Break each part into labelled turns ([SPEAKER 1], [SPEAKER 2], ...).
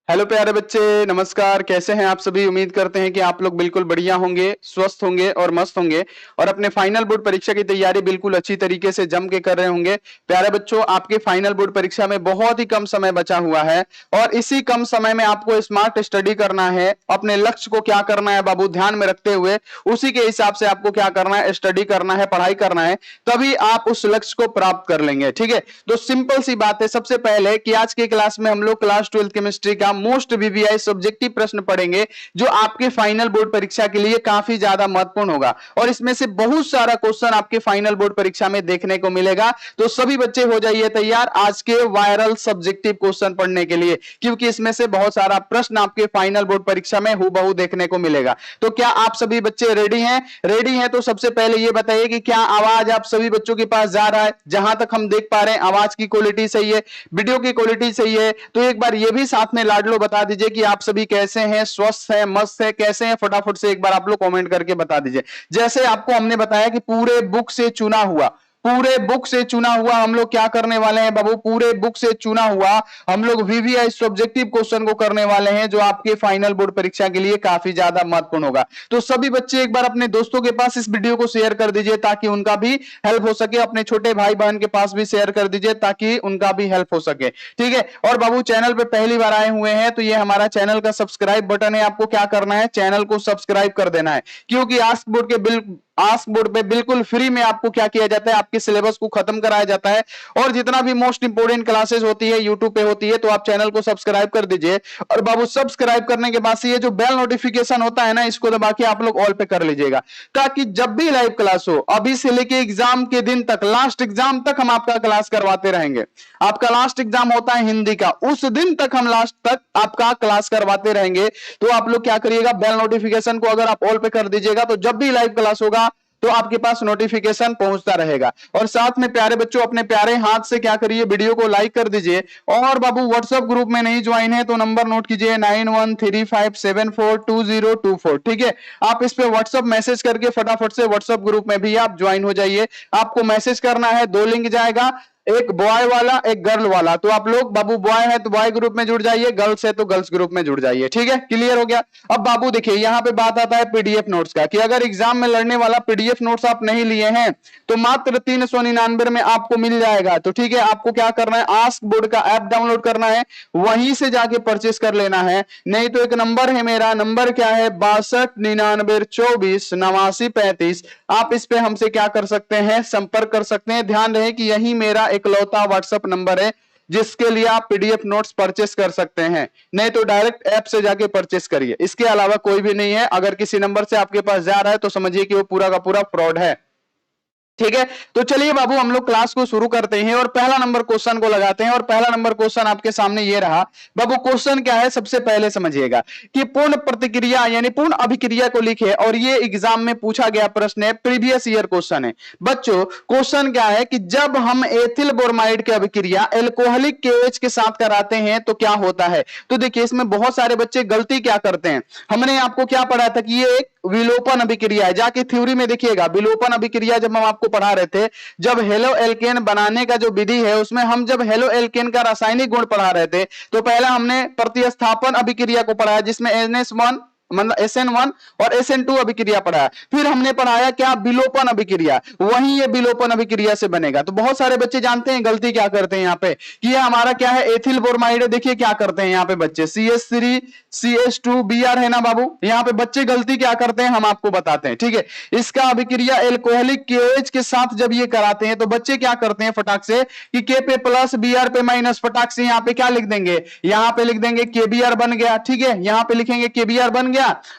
[SPEAKER 1] Hello प्यारे बच्चे, नमस्कार। कैसे हैं आप सभी? उम्मीद करते हैं कि आप लोग बिल्कुल बढ़िया होंगे, स्वस्थ होंगे और मस्त होंगे और अपने फाइनल बोर्ड परीक्षा की तैयारी बिल्कुल अच्छी तरीके से जम के कर रहे होंगे। प्यारे बच्चों, आपके फाइनल बोर्ड परीक्षा में बहुत ही कम समय बचा हुआ है और इसी कम समय में आपको स्मार्ट स्टडी करना है। अपने लक्ष्य को क्या करना है बाबू, ध्यान में रखते हुए उसी के हिसाब से आपको क्या करना है, स्टडी करना है, पढ़ाई करना है, तभी आप उस लक्ष्य को प्राप्त कर लेंगे। ठीक है, तो सिंपल सी बात है। सबसे पहले कि आज की क्लास में हम लोग क्लास 12 केमिस्ट्री का मोस्ट वीवीआई सब्जेक्टिव प्रश्न पढ़ेंगे जो आपके फाइनल बोर्ड परीक्षा के लिए काफी ज्यादा महत्वपूर्ण होगा और इसमें से बहुत सारा क्वेश्चन आपके फाइनल बोर्ड परीक्षा में देखने को मिलेगा। तो सभी बच्चे हो जाइए तैयार आज के वायरल सब्जेक्टिव क्वेश्चन पढ़ने के लिए, क्योंकि इसमें से बहुत सारा प्रश्न आपके फाइनल बोर्ड परीक्षा में हूबहू देखने को मिलेगा। तो क्या आप सभी बच्चे रेडी हैं? रेडी हैं तो सबसे पहले यह बताइए कि क्या आवाज आप सभी बच्चों के पास जा रहा है? जहां तक हम देख पा रहे हैं आवाज की क्वालिटी सही है, वीडियो की क्वालिटी सही है। तो एक बार यह भी साथ में लाडलो बता दीजिए कि आप सभी कैसे हैं, स्वस्थ हैं, मस्त हैं, कैसे हैं। फटाफट से एक बार आप लोग कमेंट करके बता दीजिए। जैसे आपको हमने बताया कि पूरे बुक से चुना हुआ, पूरे बुक से चुना हुआ हम लोग क्या करने वाले हैं बाबू, पूरे बुक से चुना हुआ हम लोग वीवीआई सब्जेक्टिव क्वेश्चन को करने वाले हैं जो आपके फाइनल बोर्ड परीक्षा के लिए काफी ज्यादा महत्वपूर्ण होगा। तो सभी बच्चे एक बार अपने दोस्तों के पास इस वीडियो को शेयर कर दीजिए ताकि उनका भी हेल्प हो सके। अपने छोटे भाई बहन के पास भी शेयर कर दीजिए ताकि उनका भी हेल्प हो सके। ठीक है, और बाबू चैनल पे पहली बार आए हुए हैं तो ये हमारा चैनल का सब्सक्राइब बटन है। आपको क्या करना है, चैनल को सब्सक्राइब कर देना है, क्योंकि आस्क बोर्ड पे बिल्कुल फ्री में आपको क्या किया जाता है, आपके सिलेबस को खत्म कराया जाता है और जितना भी मोस्ट इंपोर्टेंट क्लासेस होती है यूट्यूब पे होती है। तो आप चैनल को सब्सक्राइब कर दीजिए और बाबू सब्सक्राइब करने के बाद से ये जो बेल नोटिफिकेशन होता है ना, इसको दबा के आप लोग ऑल पे कर लीजिएगा ताकि जब भी लाइव क्लास हो, अभी से लेके एग्जाम के दिन तक, लास्ट एग्जाम तक हम आपका क्लास करवाते रहेंगे। आपका लास्ट एग्जाम होता है हिंदी का, उस दिन तक हम लास्ट तक आपका क्लास करवाते रहेंगे। तो आप लोग क्या करिएगा, बेल नोटिफिकेशन को अगर आप ऑल पे कर दीजिएगा तो जब भी लाइव क्लास होगा तो आपके पास नोटिफिकेशन पहुंचता रहेगा। और साथ में प्यारे बच्चों अपने प्यारे हाथ से क्या करिए, वीडियो को लाइक कर दीजिए। और बाबू व्हाट्सएप ग्रुप में नहीं ज्वाइन है तो नंबर नोट कीजिए 9135742024। ठीक है, आप इस पे व्हाट्सएप मैसेज करके फटाफट से व्हाट्सएप ग्रुप में भी आप ज्वाइन हो जाइए। आपको मैसेज करना है, दो लिंक जाएगा, एक बॉय वाला एक गर्ल वाला। तो आप लोग बाबू बॉय है तो बॉय ग्रुप में जुड़ जाइए, गर्ल्स है तो गर्ल्स ग्रुप में जुड़ जाइए। ठीक है, क्लियर हो गया। अब बाबू देखिए यहाँ पे बात आता है पीडीएफ नोट्स का कि अगर एग्जाम में लड़ने वाला पीडीएफ नोट्स आप नहीं लिए हैं तो मात्र 399 में आपको मिल जाएगा। तो ठीक है, आपको क्या करना है, आस्क बोर्ड का ऐप डाउनलोड करना है, वहीं से जाके परचेस कर लेना है। नहीं तो एक नंबर है मेरा, नंबर क्या है 6299248935। आप इस पे हमसे क्या कर सकते हैं, संपर्क कर सकते हैं। ध्यान रहे कि यही मेरा इकलौता व्हाट्सएप नंबर है जिसके लिए आप पीडीएफ नोट्स परचेस कर सकते हैं। नहीं तो डायरेक्ट ऐप से जाके परचेस करिए, इसके अलावा कोई भी नहीं है। अगर किसी नंबर से आपके पास जा रहा है तो समझिए कि वो पूरा का पूरा फ्रॉड है। ठीक है, तो चलिए बाबू हम लोग क्लास को शुरू करते हैं और पहला नंबर क्वेश्चन को लगाते हैं। और पहला नंबर क्वेश्चन आपके सामने ये रहा। बाबू क्वेश्चन क्या है, सबसे पहले समझिएगा कि पूर्ण प्रतिक्रिया यानी पूर्ण अभिक्रिया को लिखे, और ये एग्जाम में पूछा गया प्रश्न है, प्रीवियस ईयर क्वेश्चन है। बच्चों क्वेश्चन क्या है कि जब हम एथिल ब्रोमाइड की अभिक्रिया एल्कोहलिक KOH के साथ कराते हैं तो क्या होता है। तो देखिए इसमें बहुत सारे बच्चे गलती क्या करते हैं। हमने आपको क्या पढ़ा था कि ये एक विलोपन अभिक्रिया है। जाके थ्योरी में देखिएगा, विलोपन अभिक्रिया जब हम आपको पढ़ा रहे थे, जब हेलो एल्केन बनाने का जो विधि है उसमें हम जब हेलो एल्केन का रासायनिक गुण पढ़ा रहे थे तो पहला हमने प्रतिस्थापन अभिक्रिया को पढ़ाया जिसमें NS1 मतलब SN1 और SN2 अभिक्रिया पढ़ाया। फिर हमने पढ़ाया क्या, विलोपन अभिक्रिया, वही ये विलोपन अभिक्रिया से बनेगा। तो बहुत सारे बच्चे जानते हैं गलती क्या करते हैं यहाँ पे कि ये हमारा क्या है, एथिल ब्रोमाइड है। देखिए क्या करते हैं यहाँ पे बच्चे, CH3CH2Br है ना बाबू। यहाँ पे बच्चे गलती क्या करते हैं हम आपको बताते हैं। ठीक है, इसका अभिक्रिया एल्कोहलिक KOH के साथ जब ये कराते हैं तो बच्चे क्या करते हैं फटाक से कि K पे प्लस Br पे माइनस, फटाक से यहाँ पे क्या लिख देंगे, यहाँ पे लिख देंगे KBr बन गया। ठीक है, यहाँ पे लिखेंगे KBr बन गया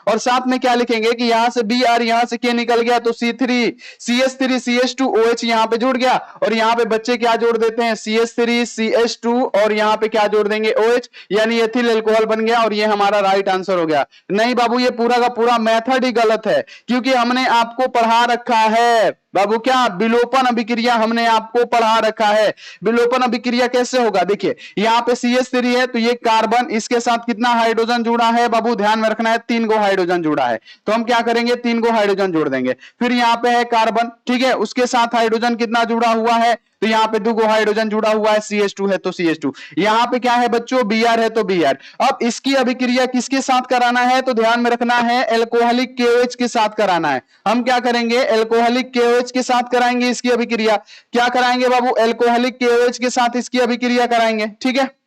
[SPEAKER 1] और साथ में क्या लिखेंगे कि यहां से Br, यहां से K निकल गया तो CH3CH2OH यहां पे जुड़ गया। और यहां पे बच्चे क्या जोड़ देते हैं, CH3CH2 और यहां पे क्या जोड़ देंगे OH, यानी एथिल अल्कोहल बन गया। और ये हमारा राइट आंसर हो गया। नहीं बाबू, ये पूरा का पूरा मेथड ही गलत है, क्योंकि हमने आपको पढ़ा रखा है बाबू क्या, विलोपन अभिक्रिया हमने आपको पढ़ा रखा है। विलोपन अभिक्रिया कैसे होगा, देखिए यहाँ पे CH3 है तो ये कार्बन, इसके साथ कितना हाइड्रोजन जुड़ा है बाबू, ध्यान में रखना है 3 गो हाइड्रोजन जुड़ा है, तो हम क्या करेंगे 3 गो हाइड्रोजन जोड़ देंगे। फिर यहाँ पे है कार्बन, ठीक है, उसके साथ हाइड्रोजन कितना जुड़ा हुआ है, तो यहाँ पे 2 गो हाइड्रोजन जुड़ा हुआ है, CH2 है तो CH2। यहाँ पे क्या है बच्चों, Br है तो Br। अब इसकी अभिक्रिया किसके साथ कराना है, तो ध्यान में रखना है एल्कोहलिक KOH के साथ कराना है। हम क्या करेंगे, एल्कोहलिक KOH के साथ कराएंगे इसकी अभिक्रिया। क्या कराएंगे बाबू, एल्कोहलिक KOH के साथ इसकी अभिक्रिया कराएंगे, ठीक है।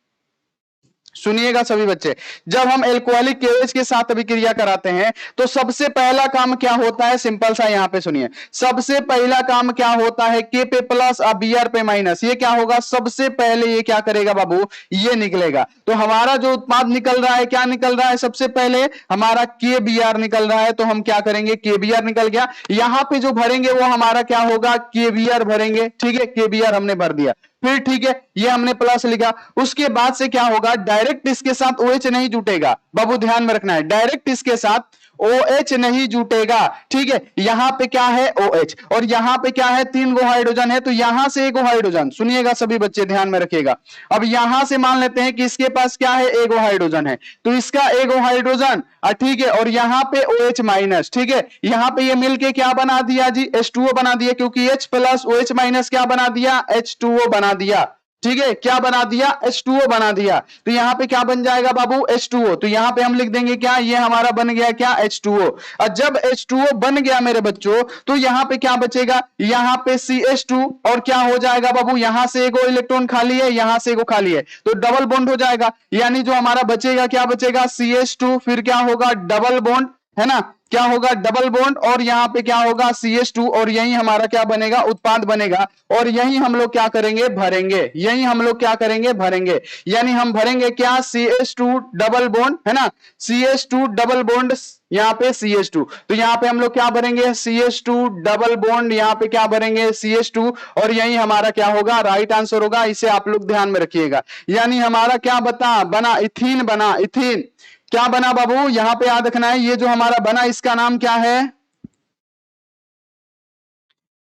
[SPEAKER 1] सुनिएगा सभी बच्चे, जब हम एल्कोहलिक KOH के साथ अभिक्रिया कराते हैं तो सबसे पहला काम क्या होता है, सिंपल सा यहां पे सुनिए, सबसे पहला काम क्या होता है, K पे प्लस और Br पे माइनस, ये क्या होगा, सबसे पहले ये क्या करेगा बाबू, ये निकलेगा। तो हमारा जो उत्पाद निकल रहा है, क्या निकल रहा है, सबसे पहले हमारा KBr निकल रहा है, तो हम क्या करेंगे, KBr निकल गया। यहां पे जो भरेंगे वो हमारा क्या होगा, KBr भरेंगे, ठीक है, KBr हमने भर दिया। फिर ठीक है, ये हमने प्लस लिखा। उसके बाद से क्या होगा, डायरेक्ट इसके साथ OH नहीं जुटेगा, बाबू ध्यान में रखना है, डायरेक्ट इसके साथ OH नहीं जुटेगा, ठीक है। यहां पे क्या है OH, और यहां पे क्या है 3 गो हाइड्रोजन है, तो यहां से 1 गो हाइड्रोजन, सुनिएगा सभी बच्चे ध्यान में रखिएगा। अब यहां से मान लेते हैं कि इसके पास क्या है, 1 गो हाइड्रोजन है, तो इसका 1 गो हाइड्रोजन, ठीक है, और यहां पे OH माइनस, ठीक है, यहां पे ये मिलके क्या बना दिया जी, H2O बना दिया, क्योंकि H प्लस OH माइनस क्या बना दिया, H2O बना दिया, ठीक है, क्या बना दिया, H2O बना दिया। तो यहां पे क्या बन जाएगा बाबू, H2O, तो यहां पे हम लिख देंगे क्या, ये हमारा बन गया क्या, H2O। और जब H2O बन गया मेरे बच्चों, तो यहां पे क्या बचेगा, यहां पे CH2, और क्या हो जाएगा बाबू, यहां से 1 इलेक्ट्रॉन खाली है, यहां से 1 खाली है, तो डबल बॉन्ड हो जाएगा, यानी जो हमारा बचेगा क्या बचेगा, CH2, फिर क्या होगा, डबल बॉन्ड, है ना, क्या होगा, डबल बॉन्ड, और यहां पे क्या होगा, CH2, और यही हमारा क्या बनेगा, उत्पाद बनेगा, और यही हम लोग क्या करेंगे, भरेंगे, यही हम लोग क्या करेंगे, भरेंगे, यानी हम भरेंगे क्या, CH2 डबल बॉन्ड, है ना, CH2 डबल बॉन्ड, यहाँ पे CH2, तो यहाँ पे हम लोग क्या भरेंगे, CH2 डबल बॉन्ड, यहाँ पे क्या भरेंगे, CH2, और यही हमारा क्या होगा, राइट आंसर होगा। इसे आप लोग ध्यान में रखिएगा, यानी हमारा क्या बना, इथीन बना, इथीन क्या बना बाबू, यहां पे याद रखना है, ये जो हमारा बना इसका नाम क्या है,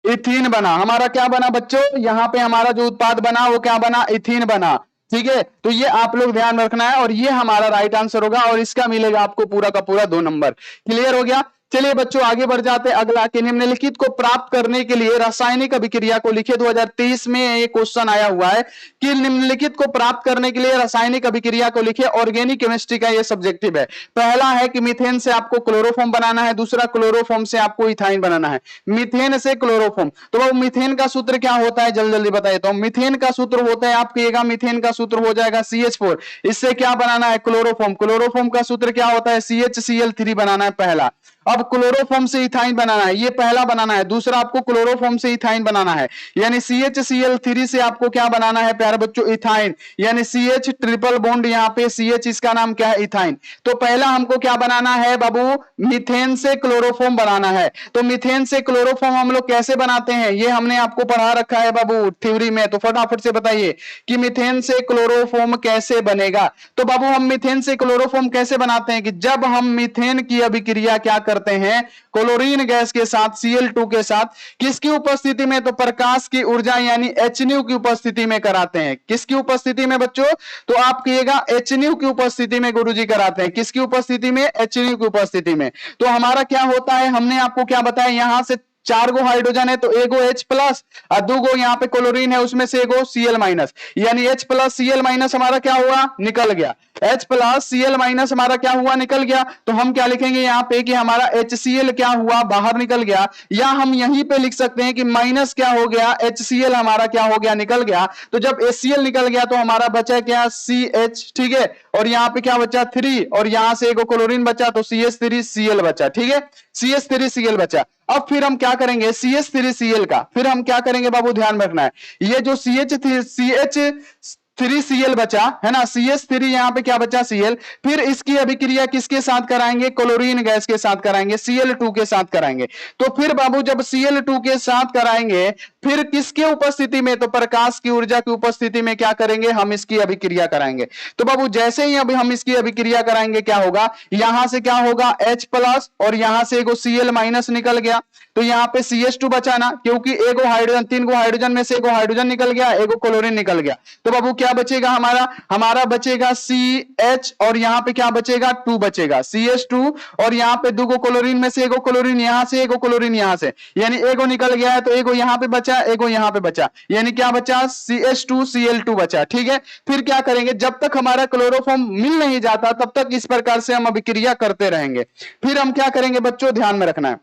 [SPEAKER 1] इथीन बना। हमारा क्या बना बच्चों, यहां पे हमारा जो उत्पाद बना वो क्या बना, इथीन बना, ठीक है। तो ये आप लोग ध्यान में रखना है, और ये हमारा राइट आंसर होगा, और इसका मिलेगा आपको पूरा का पूरा 2 नंबर। क्लियर हो गया। चलिए बच्चों आगे बढ़ जाते हैं। अगला, कि निम्नलिखित को प्राप्त करने के लिए रासायनिक अभिक्रिया को लिखे। 2023 में ये क्वेश्चन आया हुआ है कि निम्नलिखित को प्राप्त करने के लिए रासायनिक अभिक्रिया को लिखे। ऑर्गेनिक केमिस्ट्री का ये सब्जेक्टिव है। पहला है कि मीथेन से आपको क्लोरोफॉर्म बनाना है, दूसरा क्लोरोफॉर्म से आपको इथाइन बनाना है। मीथेन से क्लोरोफॉर्म, तो वो मीथेन का सूत्र क्या होता है, जल्दी जल्दी बताइए। तो मीथेन का सूत्र होता है, आप कहिएगा मीथेन का सूत्र हो जाएगा CH4। इससे क्या बनाना है, क्लोरोफॉर्म। क्लोरोफॉर्म का सूत्र क्या होता है, CHCl3 बनाना है पहला। अब क्लोरोफॉर्म से इथाइन बनाना है, ये पहला बनाना है। दूसरा आपको क्लोरोफॉर्म से इथाइन बनाना है, यानी CHCl3 से आपको क्या बनाना है प्यारे बच्चों, इथाइन, यानी CH ट्रिपल बॉन्ड, यहाँ पे CH इसका नाम क्या है, इथाइन। तो पहला हमको क्या बनाना है बाबू, मीथेन से क्लोरोफॉर्म बनाना है। तो मीथेन से क्लोरोफॉर्म हम लोग कैसे बनाते हैं, ये हमने आपको पढ़ा रखा है बाबू थ्योरी में। तो फटाफट से बताइए कि मीथेन से क्लोरोफॉर्म कैसे बनेगा। तो बाबू हम मीथेन से क्लोरोफॉर्म कैसे बनाते हैं, कि जब हम मीथेन की अभिक्रिया क्या करते हैं, क्लोरीन गैस के साथ, Cl2 के साथ, किसकी उपस्थिति में, तो प्रकाश की ऊर्जा यानी HNU की उपस्थिति में कराते हैं। किसकी उपस्थिति में बच्चों, तो आप कहिएगा HNU की उपस्थिति में गुरुजी कराते हैं। किसकी उपस्थिति में, HNU की उपस्थिति में। तो हमारा क्या होता है, हमने आपको क्या बताया, यहां से 4 गो हाइड्रोजन है, तो 1 गो H प्लस और 2 गो यहाँ पे क्लोरीन है, उसमें से 1 गो Cl माइनस, यानी H प्लस Cl माइनस हमारा क्या हुआ, निकल गया। H प्लस Cl माइनस हमारा क्या हुआ, निकल गया। तो हम क्या लिखेंगे यहाँ पे कि हमारा HCl क्या हुआ, बाहर निकल गया। या हम यहीं पे लिख सकते हैं कि माइनस क्या हो गया, HCl हमारा क्या हो गया, निकल गया। तो जब HCl निकल गया तो हमारा बचा क्या, CH, ठीक है, और यहाँ पे क्या बचा 3, और यहां से 1 गो क्लोरीन बचा, तो CH3Cl बचा, ठीक है, CH3Cl बचा। अब फिर हम क्या करेंगे, CH3Cl का फिर हम क्या करेंगे बाबू, ध्यान में रखना है, ये जो CH3Cl बचा है ना, CH3 यहाँ पे क्या बचा, Cl, फिर इसकी अभिक्रिया किसके साथ कराएंगे, क्लोरीन गैस के साथ कराएंगे, Cl2 के साथ कराएंगे। तो फिर बाबू जब Cl2 के साथ कराएंगे फिर किसके उपस्थिति में, तो प्रकाश की ऊर्जा की उपस्थिति में क्या करेंगे, हम इसकी अभिक्रिया कराएंगे। तो बाबू जैसे ही अभी हम इसकी अभिक्रिया कराएंगे क्या होगा, यहां से क्या होगा H प्लस और यहां से एगो Cl माइनस निकल गया, तो यहाँ पे CH2 बचाना, क्योंकि एगो हाइड्रोजन, 3 गो हाइड्रोजन में से एगो हाइड्रोजन निकल गया, एगो क्लोरीन निकल गया। तो बाबू क्या बचेगा हमारा, हमारा बचेगा CH और यहाँ पे क्या बचेगा 2 बचेगा, CH2 और यहाँ पे 2 गो क्लोरीन में से एगो क्लोरीन यहाँ से, एगो क्लोरीन यहाँ से, यानी एगो निकल गया है, तो एगो यहाँ पे बचा, एगो यहाँ पे बचा, यानी क्या बचा CH2 Cl2 बचा। ठीक है, फिर क्या करेंगे, जब तक हमारा क्लोरोफॉर्म मिल नहीं जाता तब तक इस प्रकार से हम अभिक्रिया करते रहेंगे। फिर हम क्या करेंगे बच्चों, ध्यान में रखना है,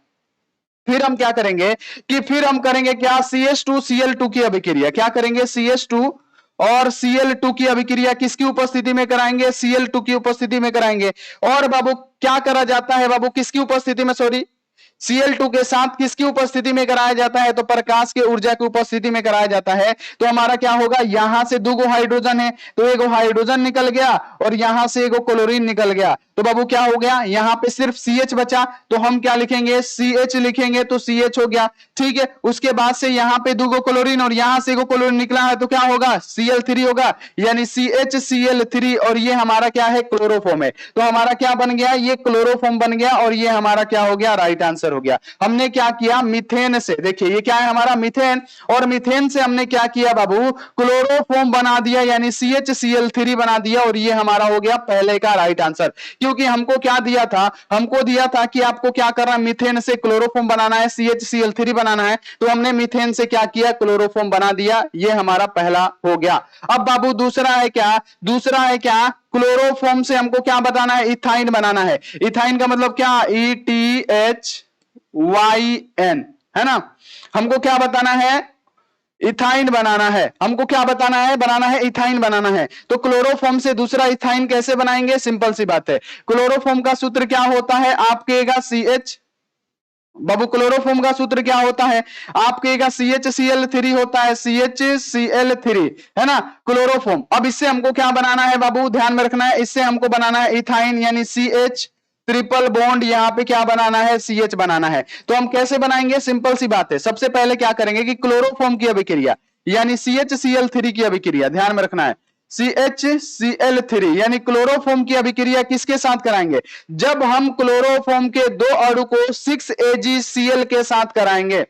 [SPEAKER 1] फिर हम क्या करेंगे कि फिर हम करेंगे क्या, CH2 Cl2 की अभिक्रिया, क्या करेंगे CH2 और Cl2 की अभिक्रिया किसकी उपस्थिति में कराएंगे, Cl2 की उपस्थिति में कराएंगे। और बाबू क्या करा जाता है बाबू, किसकी उपस्थिति में, सॉरी Cl2 के साथ किसकी उपस्थिति में कराया जाता है, तो प्रकाश के ऊर्जा की उपस्थिति में कराया जाता है। तो हमारा क्या होगा, यहां से 2 गो हाइड्रोजन है, तो एगो हाइड्रोजन निकल गया और यहां से एगो क्लोरीन निकल गया, तो बाबू क्या हो गया, यहां पे सिर्फ CH बचा, तो हम क्या लिखेंगे CH लिखेंगे, तो CH हो गया। ठीक है, उसके बाद से यहां पे 2 गो क्लोरीन और यहां से एगो क्लोरीन निकला है, तो क्या होगा Cl3 होगा, यानी CHCl3 और ये हमारा क्या है, क्लोरोफॉर्म है। तो हमारा क्या बन गया, ये क्लोरोफॉर्म बन गया और ये हमारा क्या हो गया, राइट आंसर हो गया। हमने क्या किया, मीथेन से, देखिए ये क्या है हमारा मीथेन, और मीथेन से हमने क्या किया बाबू, क्लोरोफॉर्म बना दिया, यानी CHCl3 बना दिया, और ये हमारा हो गया पहले का राइट आंसर। क्योंकि हमको क्या दिया था, हमको दिया था कि आपको क्या करना है, मीथेन से क्लोरोफॉर्म बनाना है, CHCl3 बनाना है, तो हमने मीथेन से क्या किया, क्लोरोफॉर्म बना दिया, ये हमारा पहला हो गया। अब बाबू दूसरा है क्या, दूसरा है क्या, क्लोरोफॉर्म से हमको क्या बताना है, इथाइन बनाना है। इथाइन का मतलब क्या, ETHYN, है ना, हमको क्या बताना है, इथाइन बनाना है, हमको क्या बताना है, बनाना है इथाइन बनाना है। तो क्लोरोफॉर्म से दूसरा इथाइन कैसे बनाएंगे, सिंपल सी बात है, क्लोरोफॉर्म का सूत्र क्या होता है आपके, CH, बाबू क्लोरोफॉर्म का सूत्र क्या होता है आपके, CHCl3 होता है, CHCl3, है ना क्लोरोफॉर्म। अब इससे हमको क्या बनाना है बाबू, ध्यान में रखना है, इससे हमको बनाना है इथाइन, यानी CH ट्रिपल बॉन्ड, यहां पे क्या बनाना है, CH बनाना है। तो हम कैसे बनाएंगे, सिंपल सी बात है, सबसे पहले क्या करेंगे कि क्लोरोफॉर्म की अभिक्रिया, यानी CHCl3 की अभिक्रिया, ध्यान में रखना है, CHCl3 यानी क्लोरोफॉर्म की अभिक्रिया किसके साथ कराएंगे, जब हम क्लोरोफॉर्म के 2 अणु को 6AgCl के साथ कराएंगे,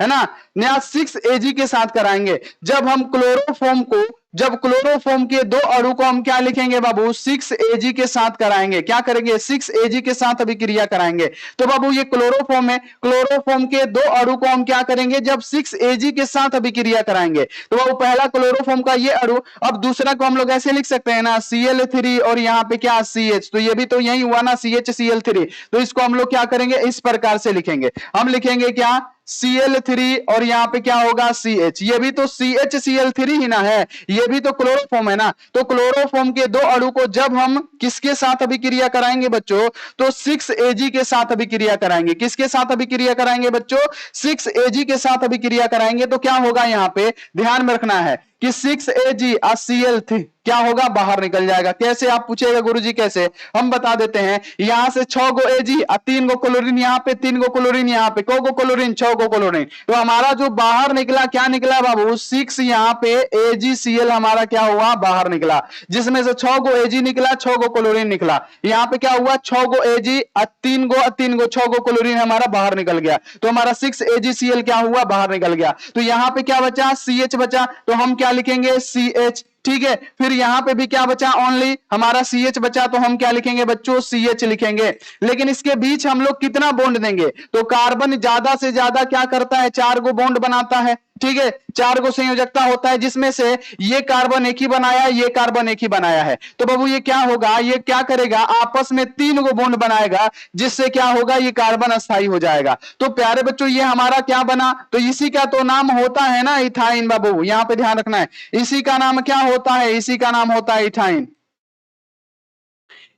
[SPEAKER 1] है ना, 6Ag के साथ कराएंगे। जब हम क्लोरोफॉर्म को, जब क्लोरोफॉर्म के 2 अणु को हम क्या लिखेंगे बाबू, 6Ag के साथ कराएंगे, क्या करेंगे 6Ag के साथ अभिक्रिया कराएंगे। तो बाबू ये क्लोरोफॉर्म है, क्लोरोफॉर्म के 2 अणु को हम क्या करेंगे, जब 6Ag के साथ अभिक्रिया कराएंगे। तो बाबू पहला क्लोरोफॉर्म का ये अणु, अब दूसरा को हम लोग ऐसे लिख सकते हैं ना, Cl3 और यहाँ पे क्या CH, तो ये भी तो यही हुआ ना CHCl3, तो इसको हम लोग क्या करेंगे, इस प्रकार से लिखेंगे, हम लिखेंगे क्या Cl3 और यहाँ पे क्या होगा CH, ये भी तो CHCl3 ही ना है, ये भी तो क्लोरोफॉर्म है ना। तो क्लोरोफॉर्म के 2 अणु को जब हम किसके साथ अभिक्रिया कराएंगे बच्चों, तो 6Ag के साथ अभिक्रिया कराएंगे, किसके साथ अभिक्रिया कराएंगे बच्चों, 6Ag के साथ अभिक्रिया कराएंगे। तो क्या होगा यहाँ पे ध्यान में रखना है कि 6Ag Cl3 क्या होगा, बाहर निकल जाएगा। कैसे आप पूछेगा गुरुजी कैसे, हम बता देते हैं, यहां से 6 गो Ag और 3 गो क्लोरीन, यहाँ पे 3 गो क्लोरीन, यहाँ पे को क्लोरीन, 6 गो क्लोरीन, तो हमारा जो बाहर निकला क्या निकला बाबू 6, यहाँ पे AgCl हमारा क्या हुआ, बाहर निकला, जिसमें से 6 गो Ag निकला, 6 गो क्लोरीन निकला। यहाँ पे क्या हुआ 6 गो Ag और 3 गो 6 गो क्लोरीन हमारा बाहर निकल गया, तो हमारा 6AgCl क्या हुआ, बाहर निकल गया। तो यहाँ पे क्या बचा, CH बचा, तो हम क्या लिखेंगे CH, ठीक है। फिर यहां पे भी क्या बचा, ओनली हमारा CH बचा, तो हम क्या लिखेंगे बच्चों, CH लिखेंगे। लेकिन इसके बीच हम लोग कितना बॉन्ड देंगे, तो कार्बन ज्यादा से ज्यादा क्या करता है, 4 गो बॉन्ड बनाता है, ठीक है, 4 गो संयोजकता होता है, जिसमें से ये कार्बन एक ही बनाया, ये कार्बन एक ही बनाया है। तो बाबू ये क्या होगा, ये क्या करेगा, आपस में 3 गो बॉन्ड बनाएगा, जिससे क्या होगा, ये कार्बन अस्थाई हो जाएगा। तो प्यारे बच्चों ये हमारा क्या बना, तो इसी का तो नाम होता है ना इथाइन। बाबू यहां पे ध्यान रखना है, इसी का नाम क्या होता है, इसी का नाम होता है इथाइन,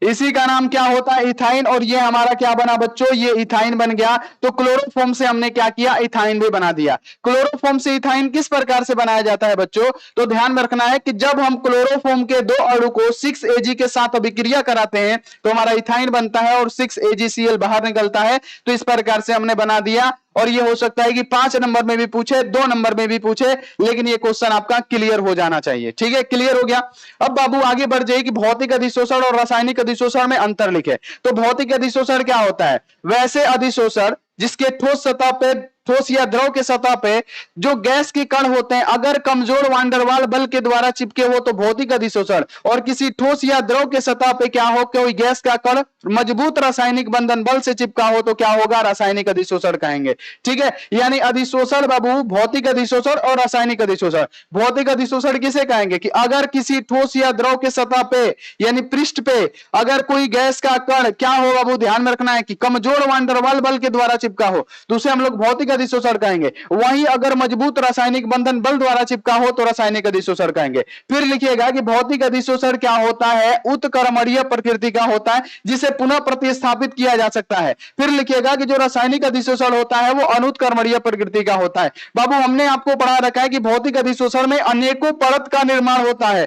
[SPEAKER 1] इसी का नाम क्या होता है, इथाइन। और ये हमारा क्या बना बच्चों, ये इथाइन बन गया। तो क्लोरोफॉर्म से हमने क्या किया, इथाइन भी बना दिया। क्लोरोफॉर्म से इथाइन किस प्रकार से बनाया जाता है बच्चों, तो ध्यान में रखना है कि जब हम क्लोरोफॉर्म के 2 अणु को 6Ag के साथ अभिक्रिया कराते हैं तो हमारा इथाइन बनता है और 6AgCl बाहर निकलता है। तो इस प्रकार से हमने बना दिया और ये हो सकता है कि 5 नंबर में भी पूछे, 2 नंबर में भी पूछे, लेकिन ये क्वेश्चन आपका क्लियर हो जाना चाहिए। ठीक है, क्लियर हो गया। अब बाबू आगे बढ़ जाइए कि भौतिक अधिशोषण और रासायनिक अधिशोषण में अंतर लिखे। तो भौतिक अधिशोषण क्या होता है? वैसे अधिशोषण जिसके ठोस सतह पे, ठोस या द्रव के सतह पे जो गैस के कण होते हैं अगर कमजोर वांडरवाल बल के द्वारा चिपके हो तो भौतिक अधिशोषण, और किसी ठोस या द्रव के सतह पे क्या हो, कोई गैस का कण मजबूत रासायनिक बंधन बल से चिपका हो तो क्या होगा, रासायनिक अधिशोषण कहेंगे। ठीक है, यानी अधिशोषण बाबू भौतिक अधिशोषण और रासायनिक अधिशोषण। भौतिक अधिशोषण किसे कहेंगे कि अगर किसी ठोस या द्रव के सतह पे यानी पृष्ठ पे अगर कोई गैस का कण क्या हो बाबू, ध्यान में रखना है कि कमजोर वांडरवाल बल के द्वारा चिपका हो तो उसे हम लोग भौतिक अधिशोषण कहेंगे। वहीं अगर मजबूत रासायनिक बंधन बल द्वारा चिपका हो तो रासायनिक अधिशोषण कहेंगे। फिर लिखिएगा कि भौतिक अधिशोषण क्या होता है, उत्क्रमणीय प्रकृति का होता है जिसे पुनः प्रतिस्थापित किया जा सकता है। फिर लिखिएगा कि जो रासायनिक अधिशोषण होता है वो अनुत्क्रमणीय प्रकृति का होता है। बाबू हमने आपको पढ़ा रखा है कि भौतिक अधिशोषण में अनेकों परत का निर्माण होता है,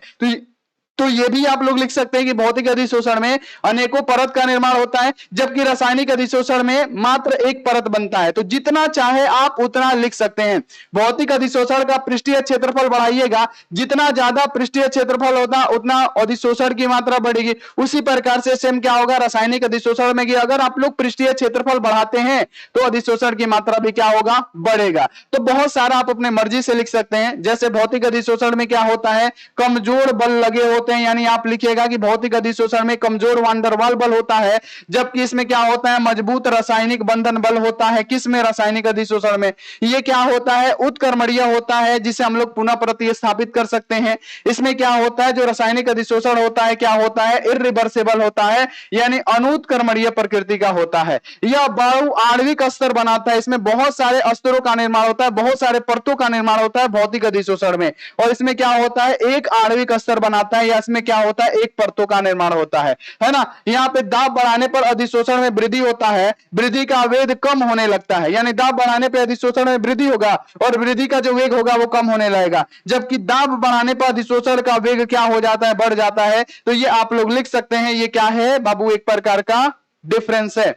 [SPEAKER 1] तो ये भी आप लोग लिख सकते हैं कि भौतिक अधिशोषण में अनेकों परत का निर्माण होता है, जबकि रासायनिक अधिशोषण में मात्र एक परत बनता है। तो जितना चाहे आप उतना लिख सकते हैं। भौतिक अधिशोषण का पृष्ठीय क्षेत्रफल बढ़ाइएगा, जितना ज्यादा पृष्ठीय क्षेत्रफल होता उतना अधिशोषण की मात्रा बढ़ेगी। उसी प्रकार से सेम क्या होगा रासायनिक अधिशोषण में कि अगर आप लोग पृष्ठीय क्षेत्रफल बढ़ाते हैं तो अधिशोषण की मात्रा भी क्या होगा, बढ़ेगा। तो बहुत सारा आप अपने मर्जी से लिख सकते हैं। जैसे भौतिक अधिशोषण में क्या होता है, कमजोर बल लगे होते हैं, यानी आप लिखिएगा कि भौतिक अधिशोषण में कमजोर वांडरवाल बल होता है, जबकि इसमें क्या होता है, मजबूत रासायनिक बंधन बल होता है। किसमें, रासायनिक अधिशोषण में। ये क्या होता है, उत्क्रमणीय होता है जिसे हम लोग पुनः प्रतिस्थापित कर सकते हैं। इसमें क्या होता है, जो रासायनिक अधिशोषण होता है क्या होता है, इरिवर्सिबल होता है, यानी अनुत्क्रमणीय प्रकृति का होता है। यह बहुआण्विक अस्तर बनाता है, इसमें बहुत सारे अस्तरों का निर्माण होता है, बहुत सारे परतों का निर्माण होता है भौतिक अधिशोषण में। और इसमें क्या होता है, एक आणविक अस्तर बनाता है, या इसमें क्या होता है, एक परतों का निर्माण होता है ना। यहाँ पे दाब बढ़ाने पर अधिशोषण में वृद्धि होता है, वृद्धि का वेग कम होने लगता है, यानी दाब बढ़ाने पर अधिशोषण में वृद्धि होगा और वृद्धि का जो वेग होगा वो कम होने लगेगा, जबकि दाब बढ़ाने पर अधिशोषण का वेग क्या हो जाता है, बढ़ जाता है। तो ये आप लोग लिख सकते हैं, ये क्या है बाबू, एक प्रकार का डिफरेंस है।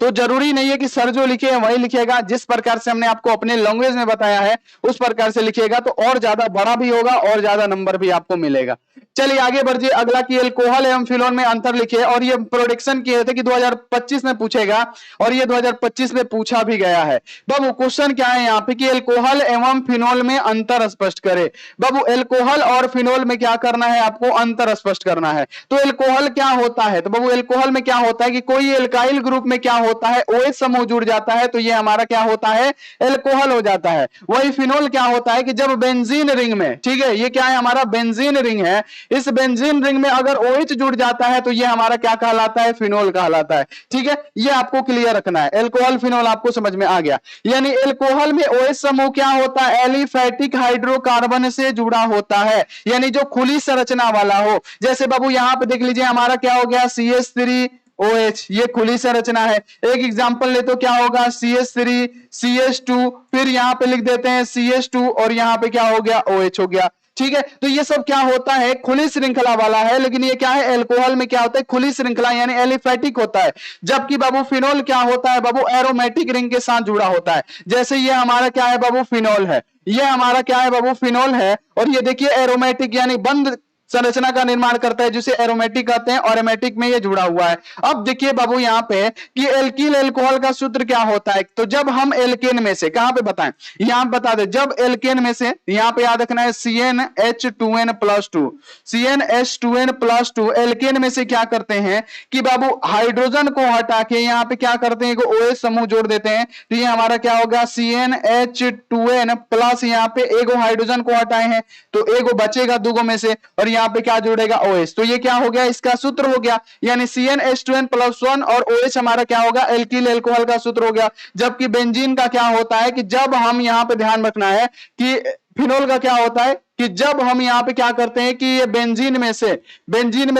[SPEAKER 1] तो जरूरी नहीं है कि सर जो लिखे वही लिखेगा, जिस प्रकार से हमने आपको अपने लैंग्वेज में बताया है उस प्रकार से लिखिएगा तो और ज्यादा बड़ा भी होगा और ज्यादा नंबर भी आपको मिलेगा। चलिए आगे बढ़िए, अगला कि एल्कोहल एवं फिनोल में अंतर लिखिए। और ये प्रोडिक्शन किए थे कि 2025 में पूछेगा और ये 2025 में पूछा भी गया है। बाबू क्वेश्चन क्या है यहाँ पे कि एल्कोहल एवं फिनोल में अंतर स्पष्ट करे। बाबू एल्कोहल और फिनोल में क्या करना है, आपको अंतर स्पष्ट करना है। तो एल्कोहल क्या होता है, तो बाबू एल्कोहल में क्या होता है कि कोई एल्काइल ग्रुप में क्या होता है, OH समूह जुड़ जाता है तो ये हमारा क्या होता है, एल्कोहल हो जाता है। वही फिनोल क्या होता है कि जब बेंजीन रिंग में, ठीक है, ये क्या है हमारा बेंजीन रिंग है, इस बेंजीन रिंग में अगर OH जुड़ जाता है तो ये हमारा क्या कहलाता है, फिनोल कहलाता है। ठीक है, ये आपको क्लियर रखना है। एल्कोहल फिनोल आपको समझ में आ गया। यानी एल्कोहल में OH समूह क्या होता है, एलिफैटिक हाइड्रोकार्बन से जुड़ा होता है, यानी जो खुली संरचना वाला हो। जैसे बाबू यहां पे देख लीजिए हमारा क्या हो गया, CH3OH, ये खुली संरचना है। एक एग्जांपल ले तो क्या होगा, CH3 CH2, फिर यहां पे लिख देते हैं CH2 और यहां पे क्या हो गया, OH हो गया। ठीक है, तो ये सब क्या होता है, खुली श्रृंखला वाला है। लेकिन ये क्या है, एल्कोहल में क्या होता है, खुली श्रृंखला यानी एलिफैटिक होता है। जबकि बाबू फिनोल क्या होता है बाबू, एरोमेटिक रिंग के साथ जुड़ा होता है। जैसे ये हमारा क्या है बाबू, फिनोल है, ये हमारा क्या है बाबू, फिनोल है। और ये देखिए एरोमेटिक यानी बंद संरचना का निर्माण करता है जिसे एरोमेटिक कहते हैं, और एरोमेटिक में ये जुड़ा हुआ है। अब देखिए बाबू यहाँ पे कि एल्किल एल्कोहल का सूत्र क्या होता है, तो जब हम एल्केन में से, कहां पे बताएं, यहां बता दे, जब एल्केन में से, यहां पे याद रखना है CnH2n+2, CnH2n+2, एल्केन में से क्या करते हैं कि बाबू हाइड्रोजन को हटा के यहाँ पे क्या करते हैं, OH समूह जोड़ देते हैं। तो ये हमारा क्या होगा, CnH2n+, यहाँ पे एगो हाइड्रोजन को हटाए हैं तो एगो बचेगा दूगो में से, और यहाँ पे क्या जुड़ेगा, OH। तो ये क्या हो गया, इसका सूत्र हो गया, यानी CnH2n+1 और OH हमारा क्या होगा, एल्किल एल्कोहल का सूत्र हो गया। जबकि बेंजीन का क्या होता है कि जब हम यहाँ पे ध्यान रखना है कि फिनोल का क्या होता है कि जब हम यहाँ पे क्या करते हैं कि ये बेंजीन में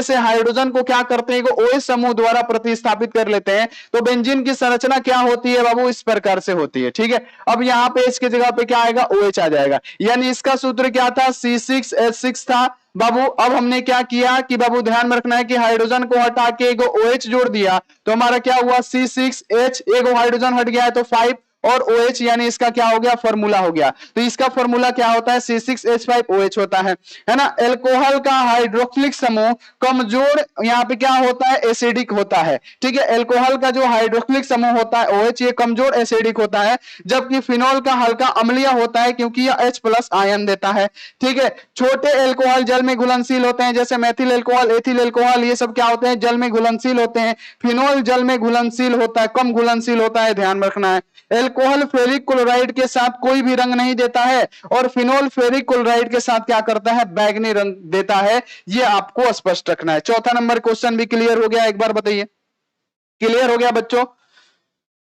[SPEAKER 1] से हाइड्रोजन को क्या करते हैं, OH समूह द्वारा प्रतिस्थापित कर लेते हैं, तो बेंजीन की संरचना क्या होती है बाबू, इस प्रकार से होती है। ठीक है, अब यहाँ पे इसके जगह पे क्या आएगा, OH आ जाएगा, यानी इसका सूत्र क्या था, C6H6 था बाबू। अब हमने क्या किया कि बाबू ध्यान में रखना है कि हाइड्रोजन को हटा के एगो OH जोड़ दिया, तो हमारा क्या हुआ, C6H, एगो हाइड्रोजन हट गया है तो 5 और OH, यानी इसका क्या हो गया, फॉर्मूला हो गया। तो इसका फॉर्मूला क्या होता है, C6H5OH होता है ना। एल्कोहल का हाइड्रोक्सिलिक समूह कमजोर यहाँ पे क्या होता है, एसिडिक होता है। ठीक है, एल्कोहल का जो हाइड्रोक्सिलिक समूह होता है OH, ये कमजोर एसिडिक होता है, जबकि फिनोल का हल्का अम्लीय होता है क्योंकि यह H+ आयन देता है। ठीक है, छोटे एल्कोहल जल में घुलनशील होते हैं, जैसे मेथिल एल्कोहल, एथिल एल्कोहल, ये सब क्या होते हैं, जल में घुलनशील होते हैं। फिनोल जल में घुलनशील होता है, कम घुलनशील होता है, ध्यान रखना है। एल्कोहल फेरिक क्लोराइड के साथ कोई भी रंग नहीं देता है, और फिनोल फेरिक क्लोराइड के साथ क्या करता है, बैगनी रंग देता है। ये आपको स्पष्ट रखना है। चौथा नंबर क्वेश्चन भी क्लियर हो गया, एक बार बताइए, क्लियर हो गया बच्चों?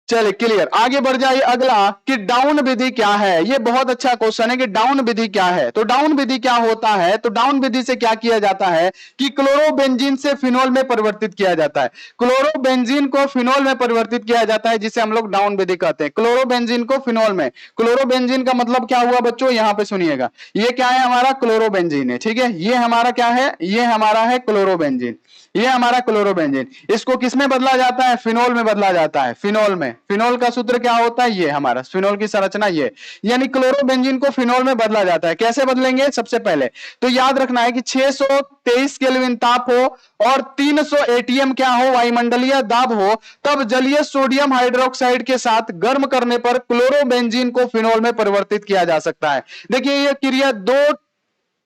[SPEAKER 1] चलिए क्लियर, आगे बढ़ जाइए। अगला कि डाउन विधि क्या है, ये बहुत अच्छा क्वेश्चन है कि डाउन विधि क्या है। तो डाउन विधि क्या होता है, तो डाउन विधि से क्या किया जाता है कि क्लोरोबेंजीन से फिनोल में परिवर्तित किया जाता है। क्लोरोबेंजीन को फिनोल में परिवर्तित किया जाता है, जिसे हम लोग डाउन विधि कहते हैं। क्लोरोबेंजीन को फिनोल में, क्लोरोबेंजीन का मतलब क्या हुआ बच्चों, यहां पे सुनिएगा, ये क्या है, हमारा क्लोरोबेंजीन है। ठीक है, ये हमारा क्या है, ये हमारा है क्लोरोबेंजीन, ये हमारा क्लोरोबेंजीन। इसको किसमें बदला जाता है, फिनोल में बदला जाता है, फिनोल में। फिनोल का सूत्र क्या होता है, ये हमारा फिनोल की संरचना ये, यानी क्लोरोबेंजीन को फिनोल में बदला जाता है। कैसे बदलेंगे, सबसे पहले तो याद रखना है कि 623 केल्विन ताप हो और 300 एटीएम क्या हो, वायुमंडलीय दाब हो, तब जलीय सोडियम हाइड्रोक्साइड के साथ गर्म करने पर क्लोरोबेंजीन को फिनोल में परिवर्तित किया जा सकता है। देखिए ये क्रिया दो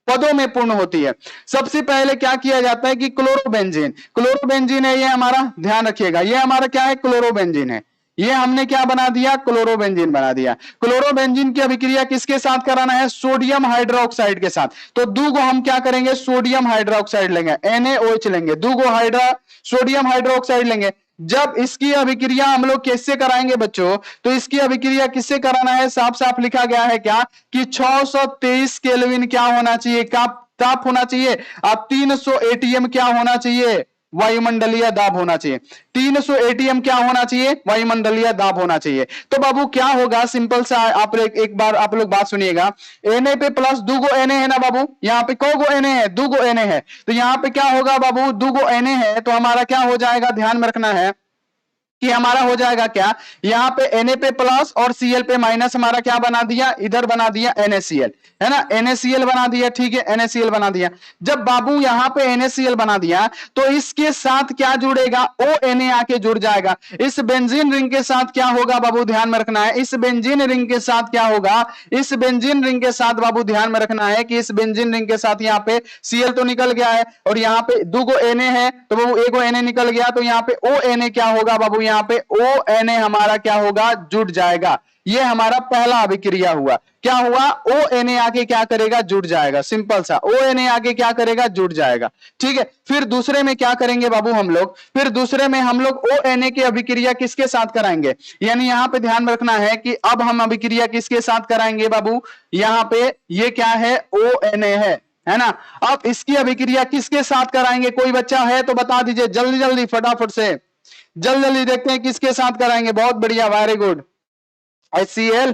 [SPEAKER 1] पदों में पूर्ण होती है। सबसे पहले क्या किया जाता है कि क्लोरोबेंजीन है, ये हमारा ध्यान रखिएगा, ये हमारा क्या है, क्लोरोबेंजीन है, ये हमने क्या बना दिया, क्लोरोबेंजीन बना दिया। क्लोरोबेंजीन की अभिक्रिया किसके साथ कराना है, सोडियम हाइड्रोक्साइड के साथ। तो दूगो हम क्या करेंगे, सोडियम हाइड्रोक्साइड लेंगे, NaOH लेंगे, दूगो सोडियम हाइड्रोक्साइड लेंगे। जब इसकी अभिक्रिया हम लोग किससे कराएंगे बच्चों, तो इसकी अभिक्रिया किससे कराना है, साफ साफ लिखा गया है क्या कि 623 केल्विन क्या होना चाहिए, ताप होना चाहिए, अब 300 एटीएम क्या होना चाहिए, वायुमंडलीय दाब होना चाहिए। 300 एटीएम क्या होना चाहिए, वायुमंडलीय दाब होना चाहिए। तो बाबू क्या होगा, सिंपल सा आप एक बार आप लोग बात सुनिएगा, Na पे प्लस दूगो Na है ना बाबू, यहाँ पे कौगो Na है, दूगो Na है, तो यहाँ पे क्या होगा बाबू, दूगो Na है, तो हमारा क्या हो जाएगा, ध्यान में रखना है कि हमारा हो जाएगा क्या, यहाँ पे Na पे प्लस और Cl पे माइनस, हमारा क्या बना दिया, इधर बना दिया NaCl, है ना, NaCl बना दिया। ठीक है, NaCl बना दिया। जब बाबू यहाँ पे NaCl बना दिया तो इसके साथ क्या जुड़ेगा, ONa आके जुड़ जाएगा। इस बेंजीन रिंग के साथ क्या होगा बाबू, ध्यान में रखना है, इस बेंजीन रिंग के साथ क्या होगा, इस बेंजीन रिंग के साथ बाबू ध्यान में रखना है कि इस बेंजीन रिंग के साथ यहाँ पे Cl तो निकल गया है और यहाँ पे दूगो Na है, तो बाबू एगो Na निकल गया, तो यहाँ पे ONa क्या होगा बाबू, यहाँ पे ONa हमारा क्या होगा, जुड़ जाएगा। ये हमारा पहला अभिक्रिया हुआ, क्या हुआ, ONa आके क्या करेगा, जुड़ जाएगा। सिंपल सा, ONa आके क्या करेगा, जुड़ जाएगा। ठीक है, फिर दूसरे में क्या करेंगे बाबू हम लोग, फिर दूसरे में हम लोग ONa की अभिक्रिया किसके साथ कराएंगे, यानी यहाँ पे ध्यान रखना है कि अब हम अभिक्रिया किसके साथ कराएंगे बाबू, यहाँ पे ये क्या है, ONa है ना। अब इसकी अभिक्रिया किसके साथ कराएंगे, कोई बच्चा है तो बता दीजिए जल्दी जल्दी फटाफट से, जल्दी जल्दी देखते हैं किसके साथ कराएंगे। बहुत बढ़िया, वेरी गुड। HCl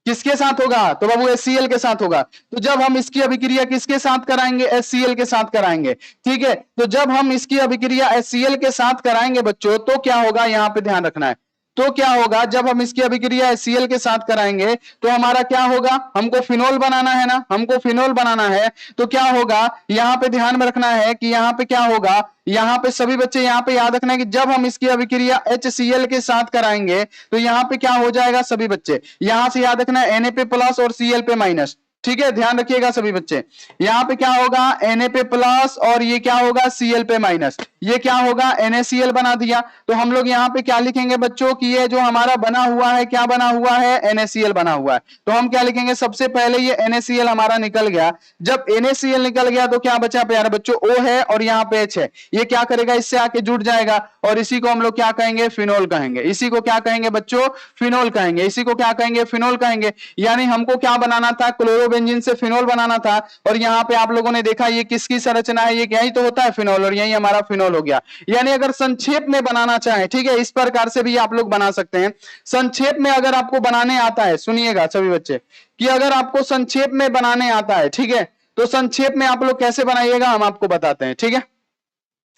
[SPEAKER 1] किसके साथ होगा, तो बाबू HCl के साथ होगा। तो जब हम इसकी अभिक्रिया किसके साथ कराएंगे, HCl के साथ कराएंगे। ठीक है, तो जब हम इसकी अभिक्रिया HCl के साथ कराएंगे बच्चों, तो क्या होगा, यहां पे ध्यान रखना है, तो क्या होगा, जब हम इसकी अभिक्रिया HCl के साथ कराएंगे तो हमारा क्या होगा, हमको फिनोल बनाना है ना, हमको फिनोल बनाना है, तो क्या होगा, यहाँ पे ध्यान में रखना है कि यहाँ पे क्या होगा, यहाँ पे सभी बच्चे यहाँ पे याद रखना है कि जब हम इसकी अभिक्रिया HCl के साथ कराएंगे तो यहाँ पे क्या हो जाएगा, सभी बच्चे यहां से याद रखना है, Na पे प्लस और Cl पे माइनस। ठीक है, ध्यान रखिएगा सभी बच्चे, यहाँ पे क्या होगा, Na पे प्लस और ये क्या होगा, Cl पे माइनस, ये क्या होगा, NaCl बना दिया। तो हम लोग यहाँ पे क्या लिखेंगे बच्चों कि ये जो हमारा बना हुआ है, क्या बना हुआ है, NaCl बना हुआ है। तो हम क्या लिखेंगे, सबसे पहले ये NaCl हमारा निकल गया। जब NaCl निकल गया तो क्या बचा प्यारे बच्चों, O है और यहाँ पे H है, ये क्या करेगा, इससे आके जुड़ जाएगा और इसी को हम लोग क्या कहेंगे, फिनोल कहेंगे। इसी को क्या कहेंगे बच्चों, फिनोल कहेंगे। इसी को क्या कहेंगे, फिनोल कहेंगे। यानी हमको क्या बनाना था, क्लोरो क्लोरोबेंजीन से फिनोल बनाना था, और यहाँ पे आप लोगों ने देखा ये किसकी संरचना है, ये यही तो होता है फिनोल, और यही हमारा फिनोल हो गया। यानी अगर संक्षेप में बनाना चाहे, ठीक है, इस प्रकार से भी आप लोग बना सकते हैं। संक्षेप में अगर आपको बनाने आता है, सुनिएगा सभी बच्चे, कि अगर आपको संक्षेप में बनाने आता है, ठीक है, तो संक्षेप में आप लोग कैसे बनाइएगा हम आपको बताते हैं, ठीक है।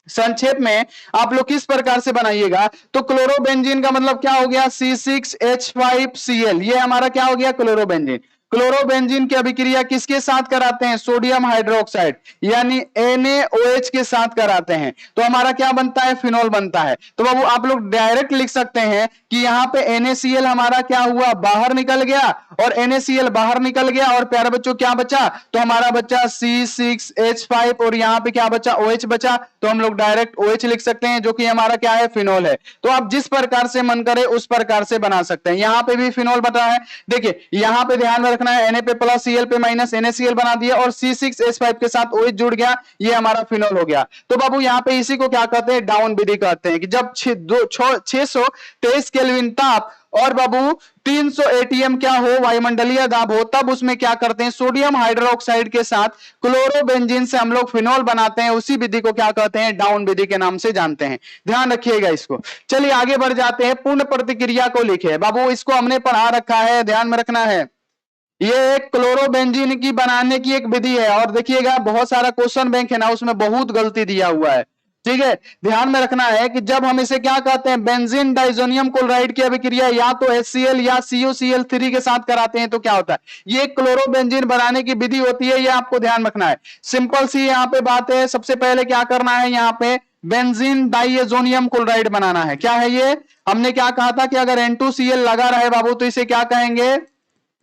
[SPEAKER 1] संक्षेप में आप लोग किस प्रकार से बनाइएगा, तो क्लोरोबेंजीन का मतलब क्या हो गया, C6H5Cl, ये हमारा क्या हो गया, क्लोरोबेंजीन। क्लोरोबेंजीन की अभिक्रिया किसके साथ कराते हैं, सोडियम हाइड्रोक्साइड यानी NaOH के साथ कराते हैं, तो हमारा क्या बनता है, फिनोल बनता है। तो बाबू आप लोग डायरेक्ट लिख सकते हैं कि यहाँ पे NaCl हमारा क्या हुआ, बाहर निकल गया, और NaCl बाहर निकल गया, और प्यारे बच्चों क्या बचा, तो हमारा बचा C6H5, और यहाँ पे क्या बचा, OH बचा, तो हम लोग डायरेक्ट OH लिख सकते हैं, जो कि हमारा क्या है, फिनोल है। तो आप जिस प्रकार से मन करे उस प्रकार से बना सकते हैं। यहाँ पे भी फिनोल बता है, देखिए यहाँ पे ध्यान में रखना है, Na पे प्लस Cl पे माइनस NaCl बना दिया, और C6H5 के साथ OH जुड़ गया, ये हमारा फिनोल हो गया। तो बाबू यहाँ पे इसी को क्या कहते हैं, डाउन विधि कहते हैं, कि जब 623 केल्विन ताप और बाबू 300 ATM क्या हो, वायुमंडलीय दाब हो, तब उसमें क्या करते हैं, सोडियम हाइड्रोक्साइड के साथ क्लोरोबेंजीन से हम लोग फिनोल बनाते हैं। उसी विधि को क्या कहते हैं, डाउन विधि के नाम से जानते हैं, ध्यान रखिएगा इसको। चलिए आगे बढ़ जाते हैं, पूर्ण प्रतिक्रिया को लिखे बाबू, इसको हमने पढ़ा रखा है, ध्यान में रखना है। ये एक क्लोरोबेंजीन की बनाने की एक विधि है, और देखिएगा बहुत सारा क्वेश्चन बैंक है ना, उसमें बहुत गलती दिया हुआ है, ठीक है। ध्यान में रखना है कि जब हम इसे क्या कहते हैं, बेंजीन डाइजोनियम क्लोराइड की अभिक्रिया या तो HCl या CuCl3 के साथ कराते हैं, तो क्या होता है, ये क्लोरोबेंजीन बनाने की विधि होती है, ये आपको ध्यान रखना है। सिंपल सी यहाँ पे बात है, सबसे पहले क्या करना है, यहाँ पे बेंजीन डाइएजोनियम क्लोराइड बनाना है। क्या है ये, हमने क्या कहा था कि अगर N2Cl लगा रहे बाबू तो इसे क्या कहेंगे,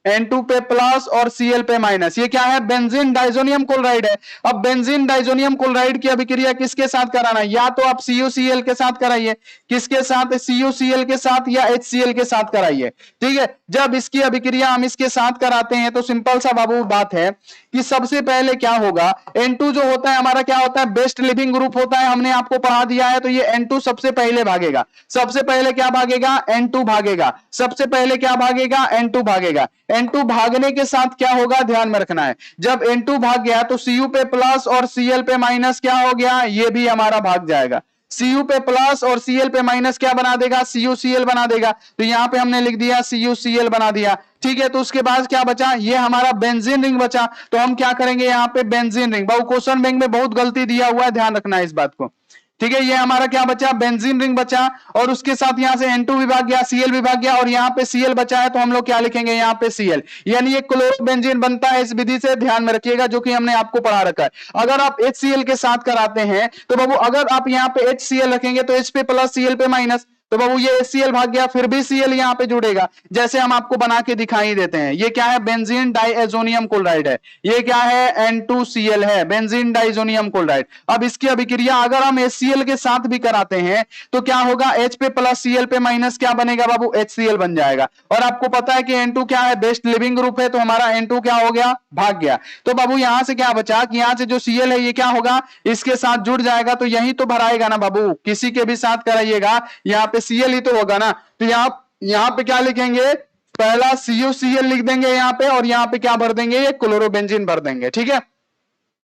[SPEAKER 1] N2 पे प्लस और Cl पे माइनस, ये क्या है, बेंजीन डाइजोनियम क्लोराइड है। अब बेंजीन डाइजोनियम क्लोराइड की अभिक्रिया किसके साथ कराना है, या तो आप CuCl के साथ कराइए, किसके साथ, CuCl के साथ या HCl के साथ कराइए, ठीक है। जब इसकी अभिक्रिया हम इसके साथ कराते हैं तो सिंपल सा बाबू बात है कि सबसे पहले क्या होगा, N2 जो होता है हमारा क्या होता है, बेस्ट लिविंग ग्रुप होता है, हमने आपको पढ़ा दिया है। तो ये N2 सबसे पहले भागेगा, सबसे पहले क्या भागेगा, N2 भागेगा, सबसे पहले क्या भागेगा, N2 भागेगा। N2 भागने के साथ क्या होगा, ध्यान में रखना है, जब N2 भाग गया तो Cu पे प्लस और Cl पे माइनस क्या हो गया, ये भी हमारा भाग जाएगा। Cu पे प्लस और Cl पे माइनस क्या बना देगा, CuCl बना देगा। तो यहां पे हमने लिख दिया CuCl बना दिया, ठीक है। तो उसके बाद क्या बचा, ये हमारा बेंजीन रिंग बचा। तो हम क्या करेंगे, यहाँ पे बेंजीन रिंग, बहु क्वेश्चन बैंक में बहुत गलती दिया हुआ है, ध्यान रखना है इस बात को, ठीक है। ये हमारा क्या बचा, बेंजीन रिंग बचा, और उसके साथ यहां से N2 भी भाग गया, Cl भी भाग गया, और यहाँ पे Cl बचा है, तो हम लोग क्या लिखेंगे, यहाँ पे Cl, यानी ये क्लोरोबेंजीन बनता है इस विधि से, ध्यान में रखिएगा, जो कि हमने आपको पढ़ा रखा है। अगर आप HCl के साथ कराते हैं तो बाबू अगर आप यहाँ पे HCl रखेंगे तो H पे प्लस Cl पे माइनस, तो बाबू ये HCl भाग गया, फिर भी Cl यहाँ पे जुड़ेगा, जैसे हम आपको बना के दिखाई देते हैं। ये क्या है, बेंजीन डाइएजोनियम क्लोराइड है, ये क्या है, N2Cl है, बेंजीन डाइएजोनियम क्लोराइड। अब इसकी अभिक्रिया अगर हम HCl के साथ भी कराते हैं तो क्या होगा, H पे प्लस Cl पे माइनस क्या बनेगा बाबू, HCl बन जाएगा। और आपको पता है कि N2 क्या है, बेस्ट लिविंग ग्रुप है, तो हमारा N2 क्या हो गया, भाग गया। तो बाबू यहां से क्या बचा, कि यहां से जो Cl है ये क्या होगा, इसके साथ जुड़ जाएगा, तो यही तो भराएगा ना बाबू, किसी के भी साथ कराइएगा, यहाँ पे Cl ही तो होगा ना। तो यहाँ पे क्या लिखेंगे, पहला CuCl लिख देंगे यहाँ पे, और यहाँ पे क्या भर देंगे, ये क्लोरोबेंजीन भर देंगे, ठीक है।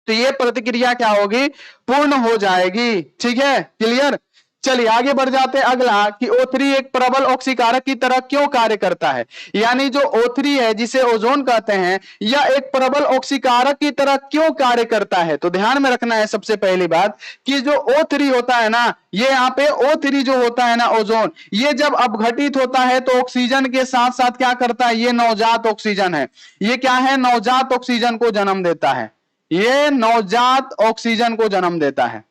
[SPEAKER 1] तो ये प्रतिक्रिया क्या होगी, पूर्ण हो जाएगी, ठीक है, क्लियर। चलिए आगे बढ़ जाते हैं, अगला कि O3 एक प्रबल ऑक्सीकारक की तरह क्यों कार्य करता है। यानी जो O3 है जिसे ओजोन कहते हैं, यह एक प्रबल ऑक्सीकारक की तरह क्यों कार्य करता है। तो ध्यान में रखना है सबसे पहली बात कि जो O3 होता है ना, ये यहाँ पे O3 जो होता है ना, ओजोन, ये जब अपघटित होता है तो ऑक्सीजन के साथ साथ क्या करता है, ये नवजात ऑक्सीजन है, ये क्या है, नवजात ऑक्सीजन को जन्म देता है, ये नवजात ऑक्सीजन को जन्म देता है।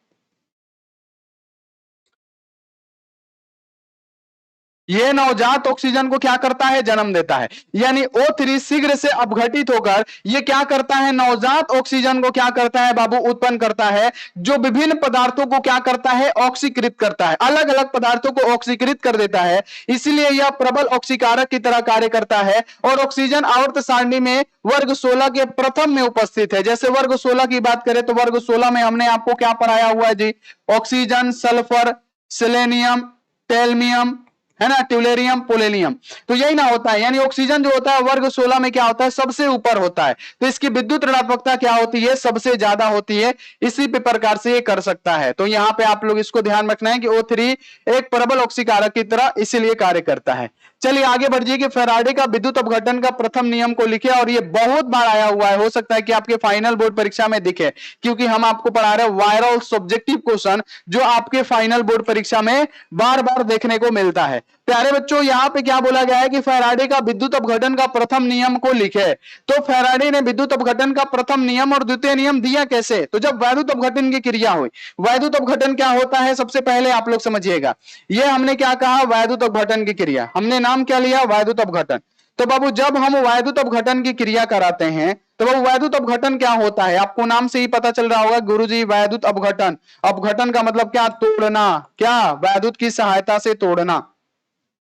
[SPEAKER 1] ये नवजात ऑक्सीजन को क्या करता है, जन्म देता है। यानी O3 शीघ्र से अपघटित होकर ये क्या करता है, नवजात ऑक्सीजन को क्या करता है बाबू, उत्पन्न करता है, जो विभिन्न पदार्थों को क्या करता है, ऑक्सीकृत करता है, अलग अलग पदार्थों को ऑक्सीकृत कर देता है। इसलिए यह प्रबल ऑक्सीकारक की तरह कार्य करता है। और ऑक्सीजन आवर्त सारणी में वर्ग 16 के प्रथम में उपस्थित है। जैसे वर्ग 16 की बात करें तो वर्ग 16 में हमने आपको क्या पढ़ाया हुआ है जी, ऑक्सीजन, सल्फर, सेलेनियम, टेल्मियम, है ना, ट्यूलेरियम पोलेनियम। तो यही ना होता है, यानी ऑक्सीजन जो होता है वर्ग 16 में क्या होता है, सबसे ऊपर होता है, तो इसकी विद्युत ऋणात्मकता क्या होती है, सबसे ज्यादा होती है। इसी प्रकार से ये कर सकता है। तो यहां पे आप लोग इसको ध्यान रखना है कि O3 एक प्रबल ऑक्सीकारक की तरह इसीलिए कार्य करता है। चलिए आगे बढ़िए कि फैराडे का विद्युत अपघटन का प्रथम नियम को लिखे, और ये बहुत बार आया हुआ है, हो सकता है कि आपके फाइनल बोर्ड परीक्षा में दिखे, क्योंकि हम आपको पढ़ा रहे हैं वायरल सब्जेक्टिव क्वेश्चन जो आपके फाइनल बोर्ड परीक्षा में बार बार देखने को मिलता है। प्यारे बच्चों, यहां पे क्या बोला गया है कि फैराडे का विद्युत अपघटन का प्रथम नियम को लिखे। तो फैराडे ने विद्युत अपघटन का प्रथम नियम और द्वितीय नियम दिया कैसे, तो जब वैद्युत अपघटन की क्रिया हुई। वैद्युत अपघटन क्या होता है, सबसे पहले आप लोग समझिएगा, ये हमने क्या कहा, वैद्युत अपघटन की क्रिया, हमने नाम क्या लिया, वैद्युत अपघटन। तो बाबू जब हम वैद्युत अपघटन की क्रिया कराते हैं, तो बाबू वैद्युत अपघटन क्या होता है, आपको नाम से ही पता चल रहा होगा गुरुजी, वैद्युत अपघटन। अपघटन का मतलब क्या, तोड़ना, क्या, वैद्युत की सहायता से तोड़ना।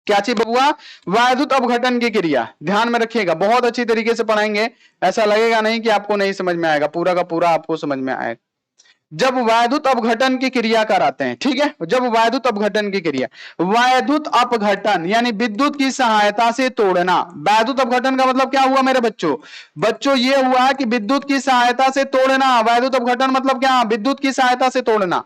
[SPEAKER 1] क्या चीज बबुआ, वैद्युत अपघटन की क्रिया। ध्यान में रखिएगा, बहुत अच्छी तरीके से पढ़ाएंगे, ऐसा लगेगा नहीं कि आपको नहीं समझ में आएगा, पूरा का पूरा आपको समझ में आएगा। जब वैद्युत अपघटन की क्रिया कराते हैं, ठीक है, जब वैद्युत अपघटन की क्रिया, वैद्युत अपघटन यानी विद्युत की सहायता से तोड़ना। वैद्युत अपघटन का मतलब क्या हुआ मेरे बच्चों, बच्चों ये हुआ कि विद्युत की सहायता से तोड़ना। वैद्युत अपघटन मतलब क्या, विद्युत की सहायता से तोड़ना।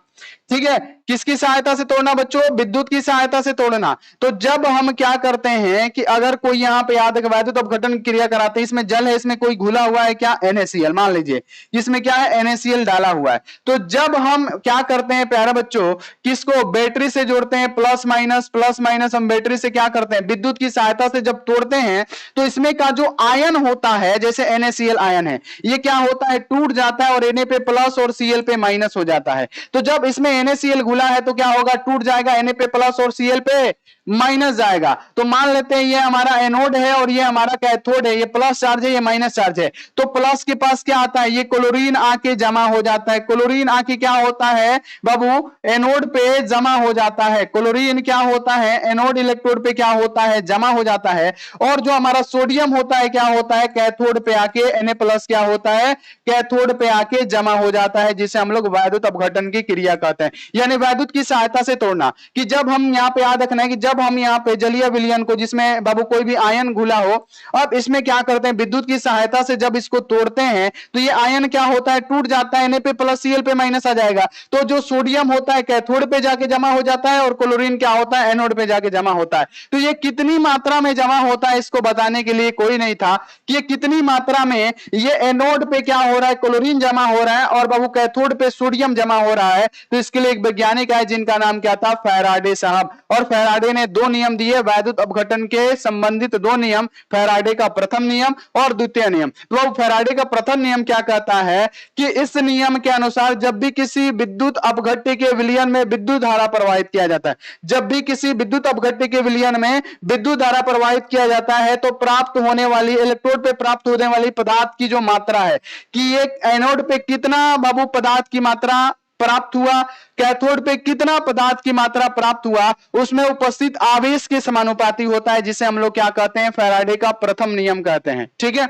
[SPEAKER 1] ठीक है, किसकी सहायता से तोड़ना बच्चों, विद्युत की सहायता से तोड़ना। तो जब हम क्या करते हैं कि अगर कोई यहां पे याद है, वैद्युत अपघटन क्रिया कराते हैं, इसमें जल है, इसमें कोई घुला हुआ है क्या, NaCl, मान लीजिए इसमें क्या है, NaCl डाला हुआ है। तो जब हम क्या करते हैं प्यारा बच्चों, किसको, बैटरी से जोड़ते हैं, प्लस माइनस, प्लस माइनस हम बैटरी से क्या करते हैं, विद्युत की सहायता से जब तोड़ते हैं, तो इसमें का जो आयन होता है, जैसे NaCl आयन है, ये क्या होता है, टूट जाता है और Na पे प्लस और Cl पे माइनस हो जाता है। तो जब इसमें NaCl घुला है तो क्या होगा, टूट जाएगा, Na पे प्लस और Cl पे माइनस जाएगा। तो मान लेते हैं ये हमारा एनोड है और ये हमारा कैथोड है, ये प्लस चार्ज है, ये माइनस चार्ज है। तो प्लस के पास क्या आता है, ये क्लोरीन आके जमा हो जाता है। क्लोरीन आके क्या होता है बाबू, एनोड पे जमा हो जाता है। क्लोरीन क्या होता है, एनोड इलेक्ट्रोड पे क्या होता है, जमा हो जाता है। और जो हमारा सोडियम होता है, क्या होता है, कैथोड पे आके Na प्लस क्या होता है, कैथोड पे आके जमा हो जाता है, जिसे हम लोग वैद्युत अपघटन की क्रिया कहते हैं, यानी वैद्युत की सहायता से तोड़ना। कि जब हम यहाँ पे याद रखना है कि जब हम यहाँ पे जलीय विलयन को, जिसमें बाबू कोई भी आयन घुला हो, अब इसमें क्या करते हैं, विद्युत की सहायता से जब इसको तोड़ते हैं, तो ये आयन क्या होता है, टूट जाता है, Na पे प्लस Cl पे माइनस आ जाएगा। तो जो सोडियम होता है कैथोड पे जाके जमा हो जाता है, और क्लोरीन क्या होता है, एनोड पे जाके जमा होता है। तो ये कितनी मात्रा में जमा होता है, इसको बताने के लिए कोई नहीं था कि ये कितनी मात्रा में, ये एनोड पे क्या हो रहा है, क्लोरीन जमा हो रहा है, और बाबू कैथोड पे सोडियम जमा हो रहा है। तो इसके लिए एक वैज्ञानिक है जिनका नाम क्या था, फैराडे साहब। और फैराडे ने दो नियम दिए वैद्युत अपघटन के संबंधित, दो नियम, फैराडे का प्रथम नियम और द्वितीय नियम। तो फैराडे का प्रथम नियम क्या कहता है कि इस नियम के अनुसार जब भी किसी विद्युत अपघट्य के विलयन में विद्युत धारा प्रवाहित किया जाता है, जब भी किसी विद्युत अपघट्य के विलयन में विद्युत धारा प्रवाहित किया जाता है, तो प्राप्त होने वाली, इलेक्ट्रोड पे प्राप्त होने वाली पदार्थ की जो मात्रा है, कि एक एनोड पे कितना बाबू पदार्थ की मात्रा प्राप्त हुआ, कैथोड पे कितना पदार्थ की मात्रा प्राप्त हुआ, उसमें उपस्थित आवेश के समानुपाती होता है, जिसे हम लोग क्या कहते हैं, फैराडे का प्रथम नियम कहते हैं। ठीक है,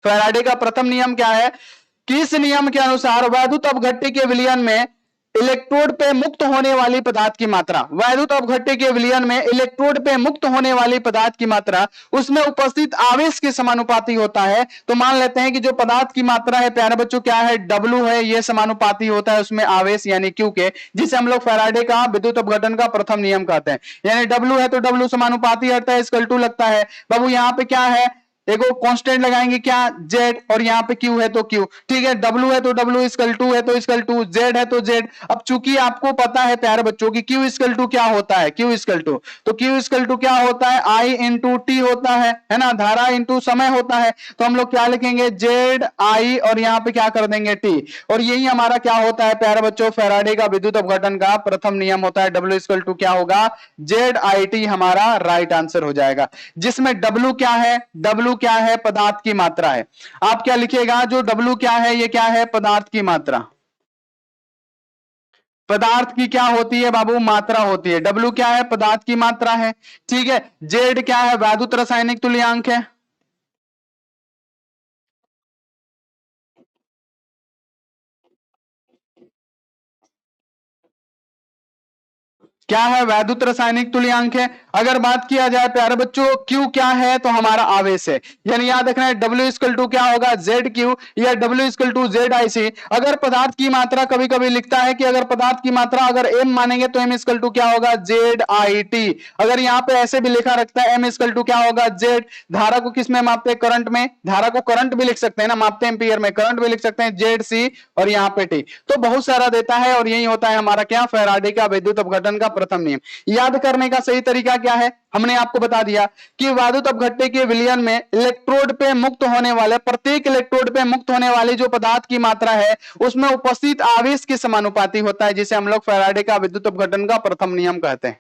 [SPEAKER 1] फैराडे का प्रथम नियम क्या है कि इस नियम के अनुसार वैद्युत अपघट्य के विलयन में इलेक्ट्रोड पे मुक्त होने वाली पदार्थ की मात्रा, वैद्युत अपघट्य के विलयन में इलेक्ट्रोड पे मुक्त होने वाली पदार्थ की मात्रा उसमें उपस्थित आवेश के समानुपाती होता है। तो मान लेते हैं कि जो पदार्थ की मात्रा है प्यारे बच्चों क्या है, W है, ये समानुपाती होता है उसमें आवेश यानी Q के, जिसे हम लोग फैराडे का विद्युत अपघटन का प्रथम नियम कहते हैं। यानी W है तो W समानुपाती हटता है, इक्वल टू लगता है। बाबू यहाँ पे क्या है, देखो कांस्टेंट लगाएंगे क्या, Z, और यहाँ पे Q है तो Q। ठीक है, W है तो W, इक्वल टू है तो इक्वल टू, Z है तो Z। अब चूंकि आपको पता है प्यारे बच्चों की Q इक्वल टू क्या होता है, Q इक्वल टू, तो Q इक्वल टू क्या होता है, I इंटू टी होता है ना, धारा इंटू समय होता है। तो हम लोग क्या लिखेंगे, ZI, और यहाँ पे क्या कर देंगे T। और यही हमारा क्या होता है प्यारे बच्चों, फैराडे का विद्युत अपघटन का प्रथम नियम होता है। W इक्वल टू क्या होगा, ZIT हमारा राइट आंसर हो जाएगा। जिसमें W क्या है, W क्या है, पदार्थ की मात्रा है। आप क्या लिखिएगा, जो W क्या है, ये क्या है, पदार्थ की मात्रा। पदार्थ की क्या होती है बाबू, मात्रा होती है। W क्या है, पदार्थ की मात्रा है। ठीक है, Z क्या है, वैद्युत रासायनिक तुल्यांक है। क्या है? वैद्युत रासायनिक तुल्यांक है। अगर बात किया जाए प्यारे बच्चों Q क्या है, तो हमारा आवेश है। यानी याद रखना है W इक्वल टू क्या होगा, ZQ या W इक्वल टू ZIC। अगर पदार्थ की मात्रा कभी कभी लिखता है कि अगर पदार्थ की मात्रा अगर M मानेंगे तो M इक्वल टू क्या होगा, ZIT। अगर यहाँ पे ऐसे भी लिखा रखता है M इक्वल टू क्या होगा, Z। धारा को किस में मापते हैं, करंट में। धारा को करंट भी लिख सकते हैं ना, मापते हैं एम्पियर में, करंट भी लिख सकते हैं ZC और यहाँ पे T। तो बहुत सारा देता है और यही होता है हमारा क्या, फैराडे का विद्युत अपघटन का प्रथम नियम। याद करने का सही तरीका क्या है, हमने आपको बता दिया कि वैद्युत अपघट्य के विलयन में इलेक्ट्रोड पे मुक्त होने वाले, प्रत्येक इलेक्ट्रोड पे मुक्त होने वाली जो पदार्थ की मात्रा है उसमें उपस्थित आवेश के समानुपाती होता है, जिसे हम लोग फैराडे का विद्युत अपघटन का प्रथम नियम कहते हैं।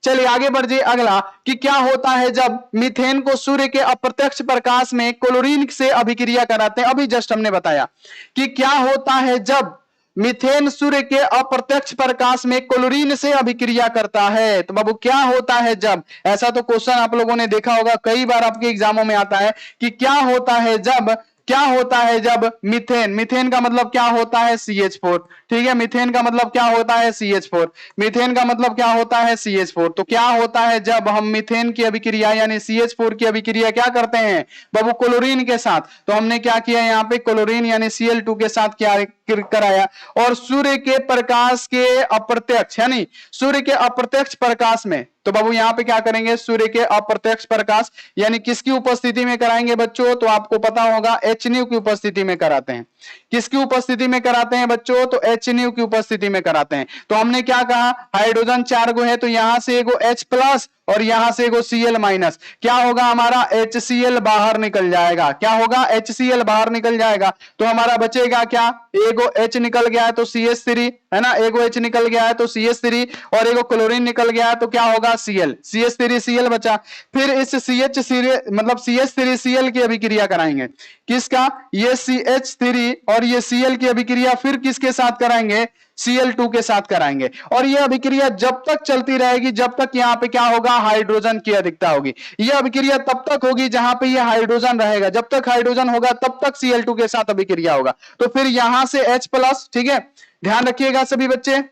[SPEAKER 1] चलिए आगे बढ़ जाइए। अगला कि क्या होता है जब मीथेन को सूर्य के अप्रत्यक्ष प्रकाश में क्लोरीन से अभिक्रिया कराते हैं। अभी जस्ट हमने बताया कि क्या होता है जब मीथेन सूर्य के अप्रत्यक्ष प्रकाश में क्लोरीन से अभिक्रिया करता है। तो बाबू क्या होता है जब, ऐसा तो क्वेश्चन आप लोगों ने देखा होगा, कई बार आपके एग्जामों में आता है कि क्या होता है जब, क्या होता है जब मीथेन, मीथेन का मतलब क्या होता है, CH4। ठीक है, मीथेन का मतलब क्या होता है, CH4। मीथेन का मतलब क्या होता है, CH4। तो क्या होता है जब हम मीथेन की अभिक्रिया यानी CH4 की अभिक्रिया क्या करते हैं बाबू, क्लोरीन के साथ। तो हमने क्या किया यहाँ पे, क्लोरीन यानी Cl2 के साथ क्या कराया, और सूर्य के प्रकाश के अप्रत्यक्ष यानी सूर्य के अप्रत्यक्ष प्रकाश में। तो बाबू यहाँ पे क्या करेंगे, सूर्य के अप्रत्यक्ष प्रकाश यानी किसकी उपस्थिति में कराएंगे बच्चों, तो आपको पता होगा HNu की उपस्थिति में कराते हैं। किसकी उपस्थिति में कराते हैं बच्चों, तो HNu की उपस्थिति में कराते हैं। तो हमने क्या कहा, हाइड्रोजन 4 गो है तो यहां से एगो H प्लस और यहां से एगो Cl माइनस, क्या होगा हमारा HCl बाहर निकल जाएगा। क्या होगा, HCl बाहर निकल जाएगा। तो हमारा बचेगा क्या, एगो H निकल गया है तो CH3 है ना, एगो H निकल गया है तो CH3 और एगो क्लोरीन निकल गया है तो क्या होगा Cl, CH3Cl बचा। फिर इस मतलब CH3Cl की अभिक्रिया कराएंगे। किसका, ये CH3 और ये Cl की अभिक्रिया फिर किसके साथ कराएंगे, Cl2 के साथ कराएंगे। और यह अभिक्रिया जब तक चलती रहेगी जब तक यहाँ पे क्या होगा, हाइड्रोजन की अधिकता होगी। यह अभिक्रिया तब तक होगी जहां पे यह हाइड्रोजन रहेगा, जब तक हाइड्रोजन होगा तब तक Cl2 के साथ अभिक्रिया होगा। तो फिर यहां से H प्लस, ठीक है, ध्यान रखिएगा सभी बच्चे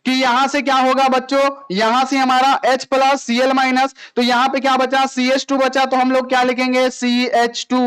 [SPEAKER 1] कि यहां से क्या होगा बच्चों, यहां से हमारा H प्लस Cl माइनस, तो यहां पे क्या बचा, CH2 बचा। तो हम लोग क्या लिखेंगे, CH2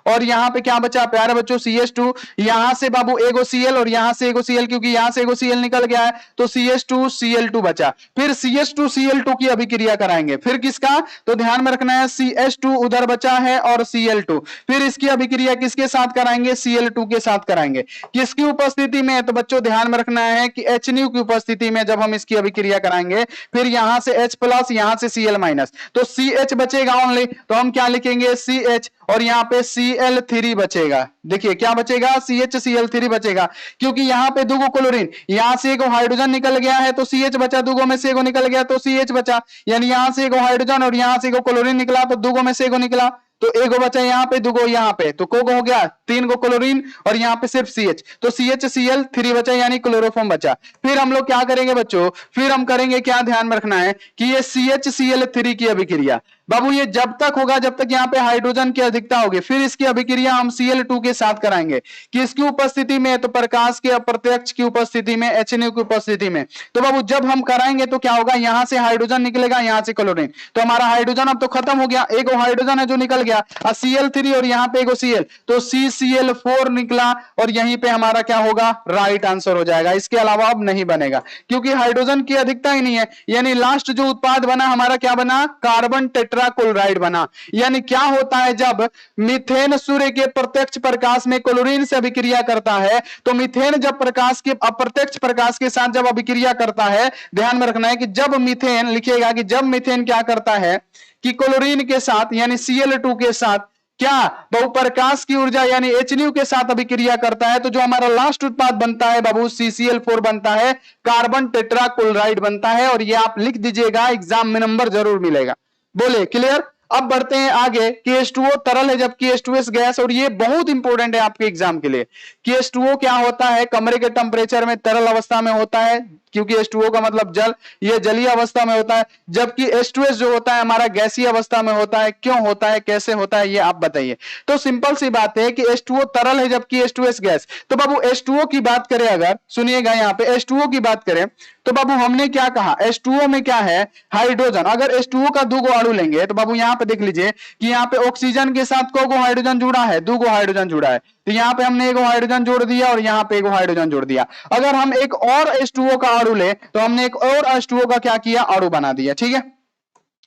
[SPEAKER 1] और यहां पे क्या बचा प्यारे बच्चों, CH2। यहां से बाबू एगो Cl और यहां से एगो Cl, क्योंकि यहां से एगो Cl निकल गया है तो CH2 Cl2 बचा। फिर CH2 Cl2 की अभिक्रिया कराएंगे। फिर किसका, तो ध्यान में रखना है CH2 उधर बचा है और Cl2। फिर इसकी अभिक्रिया किसके साथ कराएंगे, Cl2 के साथ कराएंगे। किसकी उपस्थिति में, तो बच्चों ध्यान में रखना है कि HNu की उपस्थिति में जब हम इसकी अभिक्रिया कराएंगे। फिर यहां से H प्लस, यहां से Cl माइनस, तो CH बचेगा ओनली। तो हम क्या लिखेंगे, CH और यहां पे Cl3 बचेगा। देखिए क्या बचेगा, CH बचेगा, क्योंकि यहां पे दुगो क्लोरीन, यहां से एगो हाइड्रोजन निकल गया है तो CH बचा, दुगो में से एगो निकल गया तो CH बचा। यानी यहां से एगो हाइड्रोजन और यहां से एगो क्लोरीन निकला तो दुगो में से एगो निकला, तो एगो बचा यहाँ पे, दुगो यहाँ पे, तो कोगो हो गया, 3 गो क्लोरीन और यहाँ पे सिर्फ CH, तो CHCl3 बचा यानी क्लोरोफॉर्म बचा। फिर हम लोग क्या करेंगे बच्चों, फिर हम करेंगे क्या, ध्यान में रखना है कि ये CHCl3 की अभिक्रिया बाबू ये जब तक होगा जब तक यहाँ पे हाइड्रोजन की अधिकता होगी। फिर इसकी अभिक्रिया हम Cl2 के साथ कराएंगे। किसकी उपस्थिति में, तो प्रकाश के अप्रत्यक्ष की उपस्थिति में, HNu की उपस्थिति में। तो बाबू जब हम कराएंगे तो क्या होगा, यहां से हाइड्रोजन निकलेगा, यहां से क्लोरीन, तो हमारा हाइड्रोजन अब तो खत्म हो गया, एगो हाइड्रोजन है जो निकल गया, Cl3 और यहाँ पे एगो Cl, तो CCl4 निकला और यहीं पे हमारा क्या होगा, राइट आंसर हो जाएगा। इसके अलावा अब नहीं बनेगा क्योंकि हाइड्रोजन की अधिकता ही नहीं है। यानी लास्ट जो उत्पाद बना हमारा क्या बना, कार्बन टेट्राक्लोराइड बना। यानी क्या होता है जब मीथेन सूर्य के प्रत्यक्ष प्रकाश में क्लोरीन से अभिक्रिया करता है, तो मीथेन जब प्रकाश के अप्रत्यक्ष प्रकाश के साथ जब अभिक्रिया करता है, ध्यान में रखना है कि जब मीथेन, लिखिएगा कि जब मीथेन क्या करता है कि क्लोरीन के साथ यानी Cl2 के साथ क्या बहुप्रकाश की ऊर्जा यानी HNu के साथ अभिक्रिया करता है, तो जो हमारा लास्ट उत्पाद बनता है बाबू CCl4 बनता है, कार्बन टेट्राक्लोराइड बनता है। और ये आप लिख दीजिएगा, एग्जाम में नंबर जरूर मिलेगा। बोले क्लियर। अब बढ़ते हैं आगे कि H2O तरल है जबकि H2S गैस, और ये बहुत इंपॉर्टेंट है आपके एग्जाम के लिए कि H2O क्या होता है, कमरे के टेम्परेचर में तरल अवस्था में होता है, क्योंकि H2O का मतलब जल, ये जलीय अवस्था में होता है, जबकि H2S जो होता है हमारा गैसीय अवस्था में होता है। क्यों होता है, कैसे होता है, ये आप बताइए। तो सिंपल सी बात है कि H2O तरल है जबकि H2S गैस। तो बाबू H2O की बात करें, अगर सुनिएगा यहाँ पे H2O की बात करें तो बाबू हमने क्या कहा, H2O में क्या है, हाइड्रोजन। अगर H2O का दो गो अणु लेंगे तो बाबू यहाँ पे देख लीजिए कि यहाँ पे ऑक्सीजन के साथ को हाइड्रोजन जुड़ा है, दो गो हाइड्रोजन जुड़ा है, तो यहाँ पे हमने एक हाइड्रोजन जोड़ दिया और यहाँ पे एक हाइड्रोजन जोड़ दिया। अगर हम एक और H2O का अणु ले तो हमने एक और H2O का क्या किया, अणु बना दिया। ठीक है,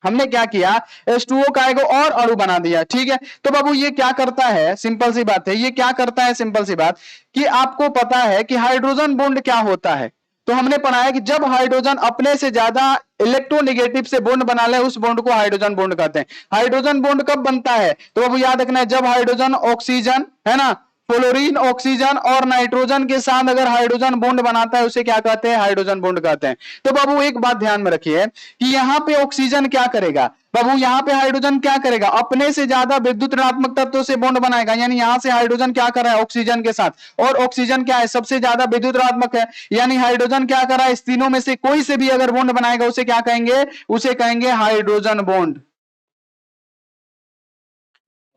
[SPEAKER 1] हमने क्या किया, H2O का एक और अणु बना दिया। ठीक है, तो बाबू ये क्या करता है, सिंपल सी बात है, ये क्या करता है, सिंपल सी बात कि आपको पता है कि हाइड्रोजन बॉन्ड क्या होता है। तो हमने पढ़ा है कि जब हाइड्रोजन अपने से ज्यादा इलेक्ट्रोनेगेटिव से बॉन्ड बना ले उस बॉन्ड को हाइड्रोजन बॉन्ड कहते हैं। हाइड्रोजन बॉन्ड कब बनता है, तो बाबू याद रखना है, जब हाइड्रोजन ऑक्सीजन है ना, फ्लोरीन ऑक्सीजन और नाइट्रोजन के साथ अगर हाइड्रोजन बॉन्ड बनाता है उसे क्या कहते हैं, हाइड्रोजन बॉन्ड कहते हैं। तो बाबू एक बात ध्यान में रखिए कि यहां पे ऑक्सीजन क्या करेगा, बाबू यहां पे हाइड्रोजन क्या करेगा, अपने से ज्यादा विद्युत ऋणात्मक तत्वों से बॉन्ड बनाएगा। यानी यहां से हाइड्रोजन क्या कर रहा है, ऑक्सीजन के साथ, और ऑक्सीजन क्या है, सबसे ज्यादा विद्युत ऋणात्मक है, यानी हाइड्रोजन क्या कर रहा है, इस तीनों में से कोई से भी अगर बॉन्ड बनाएगा उसे क्या कहेंगे, उसे कहेंगे हाइड्रोजन बॉन्ड।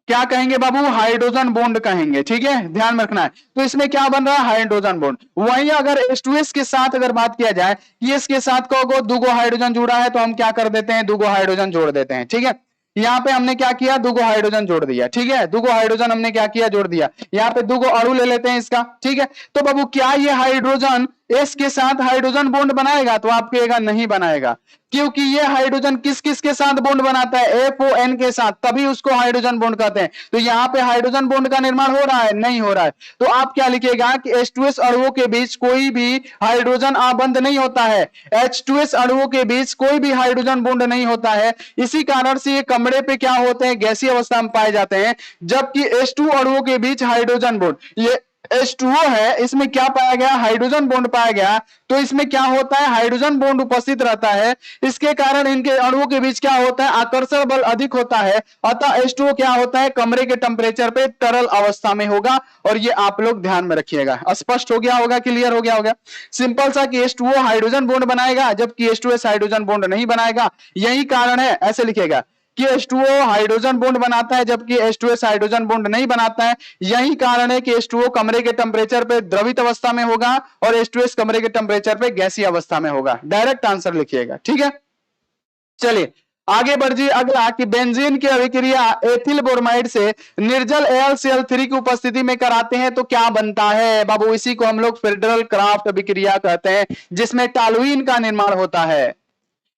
[SPEAKER 1] क्या कहेंगे बाबू, हाइड्रोजन बॉन्ड कहेंगे। ठीक है, ध्यान में रखना है। तो इसमें क्या बन रहा है, हाइड्रोजन बॉन्ड। वहीं अगर H2S के साथ अगर बात किया जाए कि इसके साथ को दो हाइड्रोजन जुड़ा है तो हम क्या कर देते हैं, दो हाइड्रोजन जोड़ देते हैं। ठीक है, यहाँ पे हमने क्या किया, दो हाइड्रोजन जोड़ दिया। ठीक है, दो हाइड्रोजन हमने क्या किया, जोड़ दिया। यहाँ पे दो अणु ले लेते हैं इसका। ठीक है, तो बाबू क्या ये हाइड्रोजन एस के साथ हाइड्रोजन बॉन्ड बनाएगा, तो आप कहेगा नहीं बनाएगा, क्योंकि ये हाइड्रोजन किस किस के साथ बॉन्ड बनाता है, FON के साथ, तभी उसको हाइड्रोजन बॉन्ड कहते हैं। तो यहाँ पे हाइड्रोजन बॉन्ड का निर्माण हो रहा है, नहीं हो रहा है। तो आप क्या लिखिएगा कि H2S अणुओं के बीच कोई भी हाइड्रोजन आबंध नहीं होता है, H2S अणुओं के बीच कोई भी हाइड्रोजन बॉन्ड नहीं होता है। इसी कारण से ये कमरे पे क्या होते हैं, गैसीय अवस्था में पाए जाते हैं, जबकि H2 अणुओं के बीच हाइड्रोजन बॉन्ड, ये H2O है, इसमें क्या पाया गया, हाइड्रोजन बॉन्ड पाया गया। तो इसमें क्या होता है, हाइड्रोजन बॉन्ड उपस्थित रहता है, इसके कारण इनके अणुओं के बीच क्या होता है, आकर्षण बल अधिक होता है। अतः H2O क्या होता है, कमरे के टेम्परेचर पे तरल अवस्था में होगा। और ये आप लोग ध्यान में रखिएगा। स्पष्ट हो गया होगा, क्लियर हो गया होगा। सिंपल सा कि H2O हाइड्रोजन बॉन्ड बनाएगा जबकि H2S हाइड्रोजन बॉन्ड नहीं बनाएगा, यही कारण है। ऐसे लिखेगा कि H2O हाइड्रोजन बॉन्ड बनाता है जबकि H2S हाइड्रोजन बॉन्ड नहीं बनाता है। यही कारण है कि H2O कमरे के टेम्परेचर पे द्रवित अवस्था में होगा और H2S कमरे के टेम्परेचर पे गैसीय अवस्था में होगा। डायरेक्ट आंसर लिखिएगा। ठीक है, चलिए आगे बढ़िए। अगला कि बेंजीन की अभिक्रिया एथिल ब्रोमाइड से निर्जल AlCl3 की उपस्थिति में कराते हैं तो क्या बनता है, बाबू इसी को हम लोग फेडरल क्राफ्ट अभिक्रिया कहते हैं, जिसमें टॉलुइन का निर्माण होता है।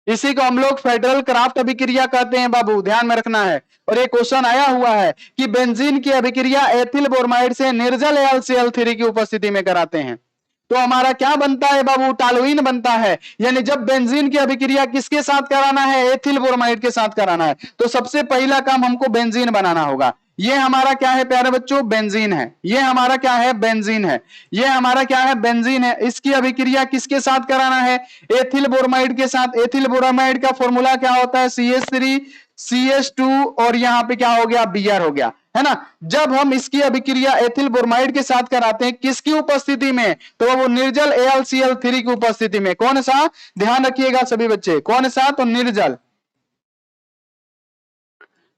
[SPEAKER 1] इसी को हम लोग फेडरल क्राफ्ट अभिक्रिया कहते हैं, बाबू ध्यान में रखना है। और एक क्वेश्चन आया हुआ है कि बेंजीन की अभिक्रिया एथिल ब्रोमाइड से निर्जल AlCl3 की उपस्थिति में कराते हैं तो हमारा क्या बनता है बाबू, टॉलुइन बनता है। यानी जब बेंजीन की अभिक्रिया किसके साथ कराना है, एथिल ब्रोमाइड के साथ कराना है, तो सबसे पहला काम हमको बेंजीन बनाना होगा। ये हमारा क्या है प्यारे बच्चों, बेंजीन है। ये हमारा क्या है, बेंजीन है। ये हमारा क्या है, बेंजीन है। इसकी अभिक्रिया किसके साथ कराना है, एथिल ब्रोमाइड के साथ। एथिल ब्रोमाइड का फॉर्मूला क्या होता है, CH3 CH2 और यहां पे क्या हो गया, Br हो गया, है ना। जब हम इसकी अभिक्रिया एथिल ब्रोमाइड के साथ कराते हैं किसकी उपस्थिति में, तो वो निर्जल AlCl3 की उपस्थिति में। कौन सा, ध्यान रखिएगा सभी बच्चे, कौन सा, तो निर्जल।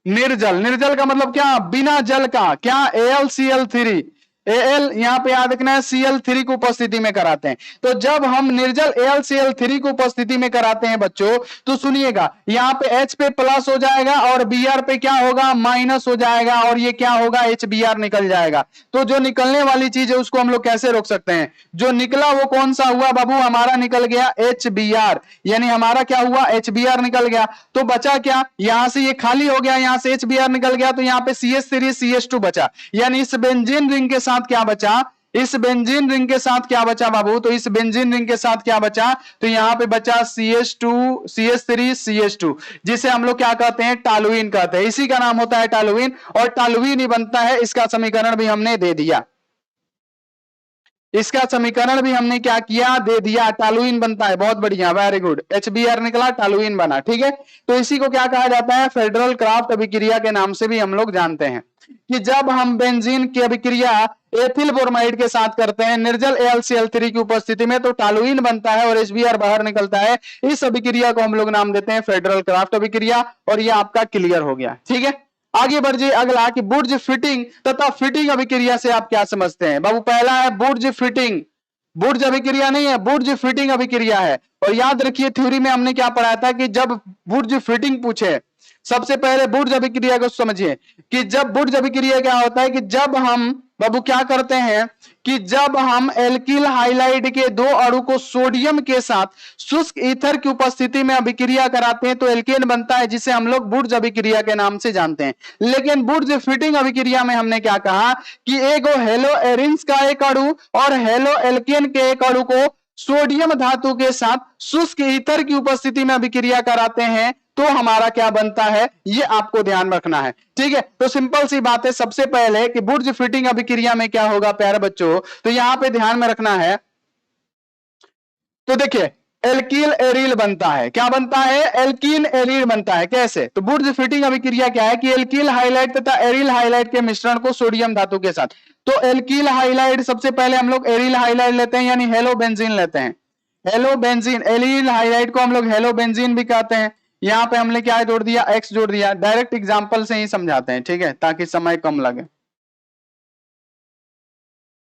[SPEAKER 1] निर्जल, निर्जल का मतलब क्या, बिना जल का, क्या, AlCl3। Al यहां पे याद रखना है Cl3 को उपस्थिति में कराते हैं। तो जब हम निर्जल AlCl3 को उपस्थिति में कराते हैं बच्चों, तो सुनिएगा यहां पे H पे प्लस हो जाएगा और Br पे क्या होगा, माइनस हो जाएगा, और ये क्या होगा, HBr निकल जाएगा। तो जो निकलने वाली चीज है उसको हम लोग कैसे रोक सकते हैं, जो निकला वो कौन सा हुआ बाबू, हमारा निकल गया HBr। यानी हमारा क्या हुआ, HBr निकल गया। तो बचा क्या, यहां से ये खाली हो गया, यहां से HBr निकल गया, तो यहां पे CH3 CH2 बचा। यानी इस बेंजीन रिंग के साथ क्या बचा, इस बेंजीन रिंग के साथ क्या बचा बाबू, तो इस बेंजीन रिंग के साथ क्या बचा, तो यहां पे बचा CH2 CH3 CH2, जिसे हम लोग क्या कहते हैं, टॉलुइन कहते हैं। इसी का नाम होता है टॉलुइन, और टॉलुइन ही बनता है। इसका समीकरण भी हमने दे दिया। इसका समीकरण भी हमने क्या किया, दे दिया, टॉलुइन बनता है। बहुत बढ़िया, वेरी गुड, HBr निकला, टॉलुइन बना। ठीक है, तो इसी को क्या कहा जाता है, फेडरल क्राफ्ट अभिक्रिया के नाम से भी हम लोग जानते हैं कि जब हम बेंजीन की अभिक्रिया एथिल ब्रोमाइड के साथ करते हैं निर्जल AlCl3 की उपस्थिति में, तो टॉलुइन बनता है और HBr बाहर निकलता है। इस अभिक्रिया को हम लोग नाम देते हैं फेडरल क्राफ्ट अभिक्रिया, और ये आपका क्लियर हो गया। ठीक है, आगे बढ़िए अगला कि बुर्ज फिटिंग तथा फिटिंग अभिक्रिया से आप क्या समझते हैं। बाबू पहला है बुर्ज फिटिंग, बुर्ज अभिक्रिया नहीं है, बुर्ज फिटिंग अभिक्रिया है। और याद रखिए थ्योरी में हमने क्या पढ़ा था कि जब बुर्ज फिटिंग पूछे, सबसे पहले बुर्ज अभिक्रिया को समझिए कि जब बुर्ज अभिक्रिया क्या होता है कि जब हम बाबू क्या करते हैं कि जब हम एल्किल हाइलाइड के दो अणु को सोडियम के साथ शुष्क ईथर की उपस्थिति में अभिक्रिया कराते हैं तो एल्केन बनता है, जिसे हम लोग बुर्ज अभिक्रिया के नाम से जानते हैं। लेकिन बुर्ज फिटिंग अभिक्रिया में हमने क्या कहा कि एक हेलो एरिन्स का एक अणु और हेलो एल्केन के एक अणु को सोडियम धातु के साथ शुष्क ईथर की उपस्थिति में अभिक्रिया कराते हैं तो हमारा क्या बनता है, ये आपको ध्यान रखना है। ठीक है, तो सिंपल सी बात है, सबसे पहले कि बुर्ज फिटिंग अभिक्रिया में क्या होगा प्यारे बच्चों, तो यहां पे ध्यान में रखना है। तो देखिए एल्किल एरिल बनता है, क्या बनता है, एल्कीन एरिल बनता है। कैसे, तो बुर्ज फिटिंग अभिक्रिया क्या है कि एल्किल हाइलाइड तथा एरिल हाइलाइड के मिश्रण को सोडियम धातु के साथ, तो एल्किल हाइलाइड सबसे पहले हम लोग एरिल हाइलाइड लेते हैं यानी हेलो बेंजीन लेते हैं। हेलो बेंजीन, एरिल हाइलाइड को हम लोग हेलो बेंजीन भी कहते हैं। यहां पे हमने क्या जोड़ दिया, एक्स जोड़ दिया। डायरेक्ट एग्जांपल से ही समझाते हैं, ठीक है, ताकि समय कम लगे।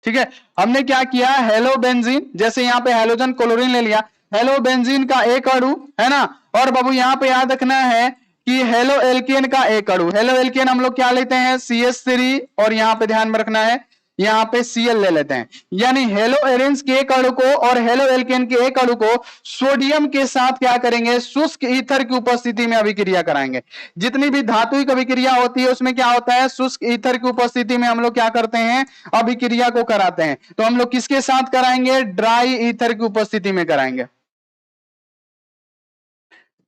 [SPEAKER 1] ठीक है, हमने क्या किया, हेलो बेंजीन, जैसे यहाँ पे हेलोजन क्लोरीन ले लिया, हेलो बेंजीन का एक अणु है ना, और बाबू यहाँ पे याद रखना है कि हेलो एल्केन का एक अणु। हेलो एल्केन हम लोग क्या लेते हैं, CH3, और यहाँ पे ध्यान में रखना है यहाँ पे Cl ले लेते हैं। यानी हेलो एरेंस के एक अणु को और हेलो एल्केन के एक अणु को सोडियम के साथ क्या करेंगे, शुष्क ईथर की उपस्थिति में अभिक्रिया कराएंगे। जितनी भी धातुक अभिक्रिया होती है उसमें क्या होता है, शुष्क ईथर की उपस्थिति में हम लोग क्या करते हैं, अभिक्रिया को कराते हैं। तो हम लोग किसके साथ कराएंगे, ड्राई ईथर की उपस्थिति में कराएंगे।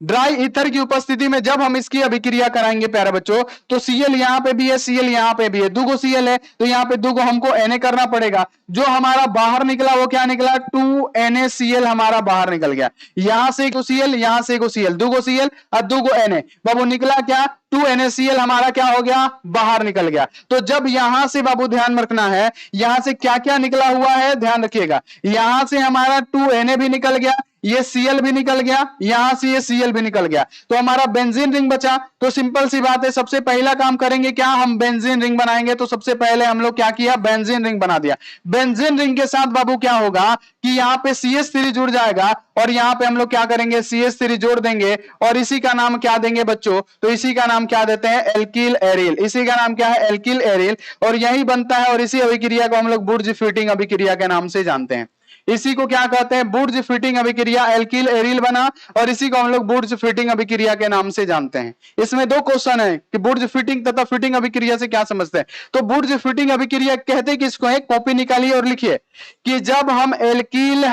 [SPEAKER 1] ड्राई ईथर की उपस्थिति में जब हम इसकी अभिक्रिया कराएंगे प्यारे बच्चों, तो Cl यहां पे भी है, Cl यहां पे भी है, दुगो Cl है, तो यहां पे दुगो हमको Na करना पड़ेगा। जो हमारा बाहर निकला वो क्या निकला, 2NaCl हमारा बाहर निकल गया। यहां से एक Cl, यहां से एक Cl, दुगो Cl और दुगो Na, बाबू निकला क्या, 2NaCl हमारा क्या हो गया, बाहर निकल गया। तो जब यहां से बाबू ध्यान रखना है, यहां से क्या क्या निकला हुआ है, ध्यान रखिएगा। यहां से हमारा 2Na भी निकल गया, ये Cl भी निकल गया, यहां से ये Cl भी निकल गया, तो हमारा बेंजीन रिंग बचा। तो सिंपल सी बात है, सबसे पहला काम करेंगे क्या, हम बेंजीन रिंग बनाएंगे। तो सबसे पहले हम लोग क्या किया, बेंजीन रिंग बना दिया। बेंजीन रिंग के साथ बाबू क्या होगा कि यहाँ पे CH3 जुड़ जाएगा, और यहाँ पे हम लोग क्या करेंगे, CH3 जोड़ देंगे, और इसी का नाम क्या देंगे बच्चों, तो इसी का नाम क्या देते हैं, एल्किल एरिल। इसी का नाम क्या है, एल्किल एरिल, और यही बनता है। और इसी अभिक्रिया को हम लोग बुर्ज फिटिंग अभिक्रिया के नाम से जानते हैं। इसी को क्या कहते हैं, बुर्ज फिटिंग अभिक्रिया, एल्किल एरिल बना, और इसी को हम लोग बुर्ज फिटिंग अभिक्रिया के नाम से जानते हैं। इसमें दो क्वेश्चन है कि बुर्ज फिटिंग तथा फिटिंग अभिक्रिया से क्या समझते हैं। तो बुर्ज फिटिंग अभिक्रिया कहते किसको है, कॉपी निकालिए और लिखिए कि जब हम एल्किल,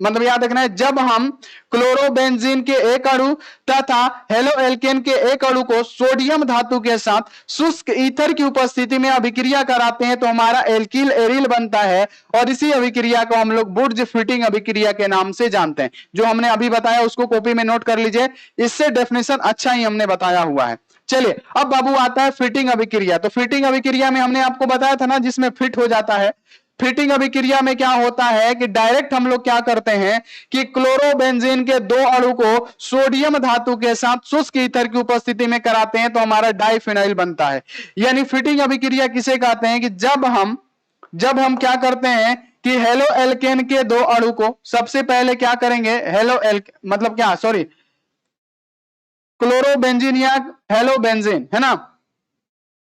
[SPEAKER 1] मतलब याद रखना है, जब हम क्लोरोबेंजीन के एक अणु तथा हेलो एल्केन के एक अणु को सोडियम धातु के साथ शुष्क ईथर की उपस्थिति में अभिक्रिया कराते हैं तो हमारा एल्किल एरिल बनता है, और इसी अभिक्रिया को हम लोग बुर्ज फिटिंग अभिक्रिया के नाम से जानते हैं। जो हमने अभी बताया उसको कॉपी में नोट कर लीजिए, इससे डेफिनेशन अच्छा ही हमने बताया हुआ है। चलिए अब बाबू आता है फिटिंग अभिक्रिया। तो फिटिंग अभिक्रिया में हमने आपको बताया था ना, जिसमें फिट हो जाता है। फिटिंग अभिक्रिया में क्या होता है कि डायरेक्ट हम लोग क्या करते हैं कि क्लोरोबेंजीन के दो अणु को सोडियम धातु के साथ शुष्क ईथर की उपस्थिति में कराते हैं तो हमारा डाइफिनाइल बनता है। यानी फिटिंग अभिक्रिया किसे कहते हैं कि जब हम क्या करते हैं कि हेलो एल्केन के दो अणु को सबसे पहले क्या करेंगे, मतलब क्या, सॉरी, क्लोरोबेंजीन या हेलो बेंजीन है ना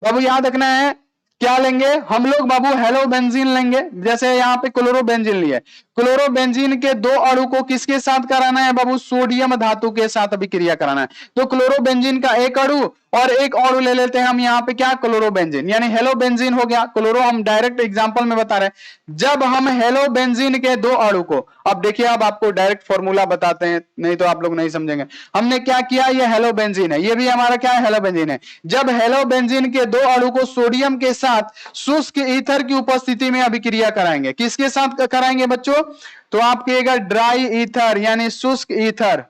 [SPEAKER 1] बाबू, याद रखना है क्या लेंगे हम लोग बाबू, हेलो बेंजीन लेंगे। जैसे यहाँ पे क्लोरोबेंजीन लिए, क्लोरोबेंजीन के दो अणु को किसके साथ कराना है बाबू? सोडियम धातु के साथ अभिक्रिया कराना है। तो क्लोरोबेंजीन का एक अणु और एक अणु ले लेते हैं हम यहाँ पे, क्या? क्लोरोबेंजीन, यानी हेलोबेंजीन हो गया। क्लोरो हम डायरेक्ट एग्जांपल में बता रहे हैं। जब हम हेलोबेंजीन के दो अणु को, अब देखिए अब आपको डायरेक्ट फॉर्मूला बताते हैं, नहीं तो आप लोग नहीं समझेंगे। हमने क्या किया, ये हेलोबेंजीन है, ये भी हमारा क्या है? हेलोबेंजीन है। जब हेलोबेंजीन के दो अणु को सोडियम के साथ शुष्क ईथर की उपस्थिति में अभिक्रिया कराएंगे, किसके साथ कराएंगे बच्चों? तो आप कहिएगा ड्राई ईथर, यानी शुष्क ईथर।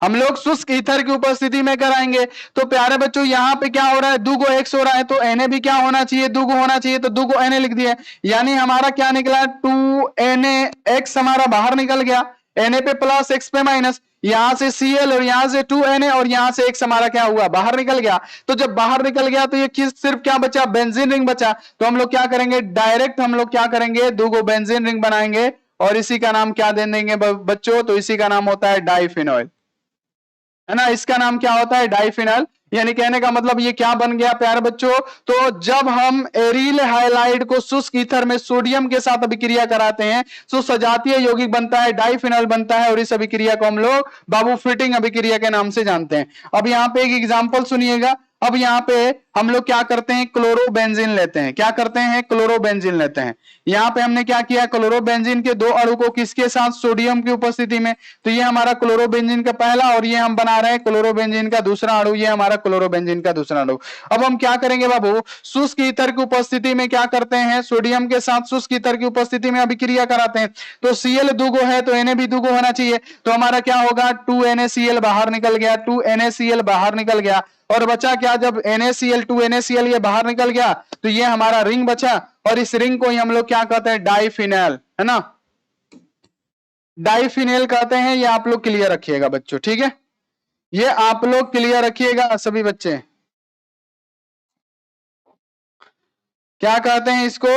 [SPEAKER 1] हम लोग शुष्क ईथर की उपस्थिति में कराएंगे। तो प्यारे बच्चों यहाँ पे क्या हो रहा है? 2 को x हो रहा है, तो Na भी क्या होना चाहिए? 2 को होना चाहिए, तो 2 को Na लिख दिया। यानी हमारा क्या निकला? 2Na, x हमारा बाहर निकल गया, Na पे प्लस x पे माइनस, यहां से Cl और यहां से 2Na और यहां से x हमारा क्या हुआ? बाहर निकल गया। तो जब बाहर निकल गया तो ये सिर्फ क्या बचा? बेंजीन रिंग बचा। तो हम लोग क्या करेंगे? डायरेक्ट हम लोग क्या करेंगे? 2 को बेंजीन रिंग बनाएंगे और इसी का नाम क्या दे देंगे बच्चों? तो इसी का नाम होता है डाइफिनॉइल, है ना। इसका नाम क्या होता है? डाइफिनॉल। यानी कहने का मतलब ये क्या बन गया प्यारे बच्चों? तो जब हम एरिल हाइलाइड को शुष्क ईथर में सोडियम के साथ अभिक्रिया कराते हैं तो सजातीय यौगिक बनता है, डाइफिनॉल बनता है, और इस अभिक्रिया को हम लोग बाबू फिटिंग अभिक्रिया के नाम से जानते हैं। अब यहाँ पे एक एग्जाम्पल सुनिएगा। अब यहाँ पे हम लोग क्या करते हैं? क्लोरोबेंजीन लेते हैं। क्या करते हैं? क्लोरोबेंजीन लेते हैं। यहाँ पे हमने क्या किया? क्लोरोबेंजीन के दो अणु को किसके साथ? सोडियम की उपस्थिति में। तो ये हमारा क्लोरोबेंजीन का पहला, और ये हम बना रहे हैं क्लोरोबेंजीन का दूसरा अणु, ये हमारा क्लोरोबेंजीन का दूसरा अणु। अब हम क्या करेंगे बाबू? शुष्क ईथर की उपस्थिति में क्या करते हैं? सोडियम के साथ शुष्क ईथर की उपस्थिति में अभिक्रिया कराते हैं। तो Cl 2 को है, तो Na भी 2 को होना चाहिए। तो हमारा क्या होगा? 2NaCl बाहर निकल गया, 2NaCl बाहर निकल गया, और बचा क्या? जब NaCl 2NaCl ये बाहर निकल गया तो ये हमारा रिंग बचा, और इस रिंग को ही हम लोग क्या कहते हैं? डाइफिनॉल, है ना। डाइफिनॉल कहते हैं। ये आप लोग क्लियर रखिएगा बच्चों, ठीक है। ये आप लोग क्लियर रखिएगा सभी बच्चे। क्या कहते हैं इसको?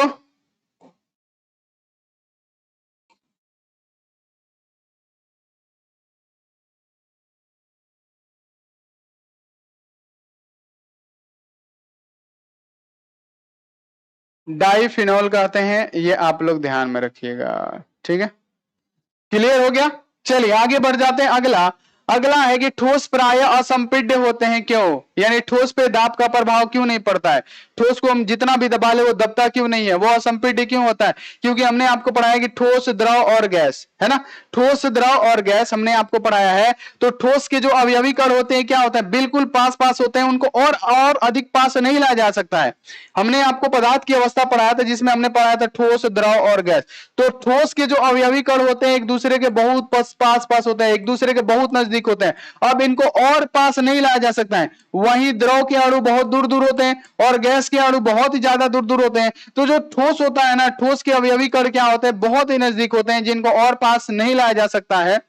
[SPEAKER 1] डाइफिनॉल कहते हैं। ये आप लोग ध्यान में रखिएगा, ठीक है। क्लियर हो गया? चलिए आगे बढ़ जाते हैं। अगला अगला है कि ठोस प्राय असंपीड्य होते हैं, क्यों? यानी ठोस पे दाब का प्रभाव क्यों नहीं पड़ता है? ठोस को हम जितना भी दबा ले वो दबता क्यों नहीं है? वो असंपीड्य क्यों होता है? क्योंकि हमने आपको पढ़ाया कि ठोस, द्रव और गैस, है ना। ठोस, द्रव और गैस हमने आपको पढ़ाया है। तो ठोस के जो अवयवी कण होते हैं क्या होता है? बिल्कुल पास पास होते हैं, उनको और अधिक पास नहीं लाया जा सकता है। हमने आपको पदार्थ की अवस्था पढ़ाया था जिसमें हमने पढ़ाया था ठोस, द्रव और गैस। तो ठोस के जो अवयवी कण होते हैं एक दूसरे के बहुत पास होते हैं, एक दूसरे के बहुत नजदीक होते हैं। अब इनको और पास नहीं लाया जा सकता है। वहीं द्रव के अणु बहुत दूर दूर होते हैं और गैस के अणु बहुत ही ज्यादा दूर दूर होते हैं। तो जो ठोस होता है ना, ठोस के अवयवी कण क्या होते हैं? बहुत ही नजदीक होते हैं, जिनको और पास नहीं लाया जा सकता है।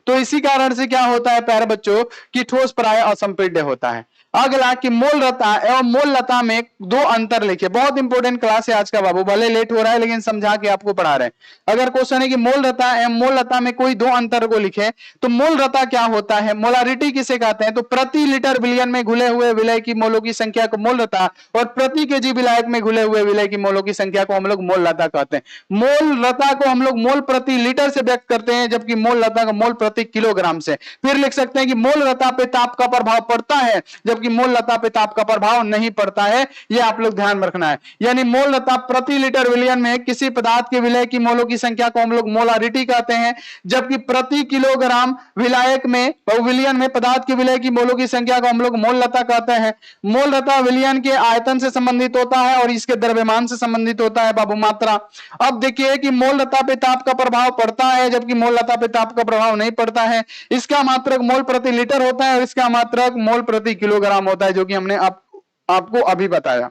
[SPEAKER 1] तो इसी कारण से क्या होता है प्यारे बच्चों कि ठोस प्राय असंपीड्य होता है। अगला कि मोलरता एवं मोललता में दो अंतर लिखिए। बहुत इंपॉर्टेंट क्लास है आज का बाबू, भले लेट हो रहा है लेकिन समझा के आपको पढ़ा रहे हैं। अगर क्वेश्चन है कि मोलरता एवं मोललता में कोई दो अंतर को लिखे, तो मोलरता क्या होता है? मोलारिटी किसे कहते हैं? तो प्रति लीटर विलयन में घुले हुए विलय की मोलों की संख्या को मोलरता, और प्रति केजी विलायक में घुले हुए विलय की मोलों की संख्या को हम लोग मोललता कहते हैं। मोलरता को हम लोग मोल प्रति लीटर से व्यक्त करते हैं, जबकि मोललता को मोल प्रति किलोग्राम से। फिर लिख सकते हैं कि मोलरता पे ताप का प्रभाव पड़ता है, जबकि मोललता पे ताप का प्रभाव नहीं पड़ता है। यह आप लोग ध्यान में रखना है। यानी मोललता प्रति लीटर विलयन में किसी पदार्थ के विलय की मोलों की संख्या को हम लोग मोलारिटी कहते हैं, जबकि प्रति किलोग्राम विलायक में विलयन में पदार्थ के विलय की मोलों की संख्या को हम लोग मोललता कहते हैं। मोललता विलयन के आयतन से संबंधित होता है और इसके द्रव्यमान से संबंधित होता है बाबू, मात्रा। अब देखिए कि मोललता पे ताप का प्रभाव पड़ता है, जबकि मोललता पे ताप का प्रभाव नहीं पड़ता है। इसका मात्रक मोल प्रति लीटर होता है और इसका मात्रक मोल प्रति किलोग्राम होता है, जो कि हमने आपको अभी बताया।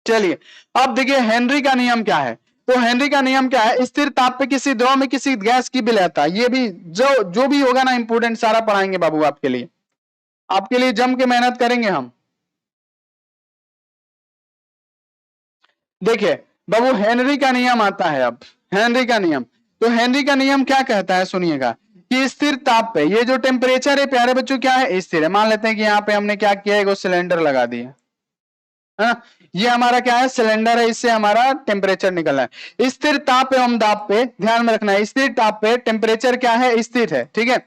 [SPEAKER 1] चलिए अब देखिए हेनरी का नियम क्या है। तो हेनरी का नियम क्या है? स्थिर ताप पे किसी द्रव में किसी गैस की विलयता। ये भी जो भी होगा ना इंपोर्टेंट सारा पढ़ाएंगे बाबू आपके लिए जम के मेहनत करेंगे हम। देखिए बाबू हेनरी का नियम आता है। अब हेनरी का नियम, तो हेनरी का नियम क्या कहता है सुनिएगा कि स्थिर ताप पे ये जो टेम्परेचर है प्यारे बच्चों क्या है? स्थिर है। मान लेते हैं कि यहाँ पे हमने क्या किया है, सिलेंडर लगा दिया है ना। ये हमारा क्या है, सिलेंडर है, इससे हमारा टेम्परेचर निकलना है। स्थिर ताप एवं दाब पे ध्यान में रखना है, स्थिर ताप पे टेम्परेचर क्या है, स्थिर है, ठीक है।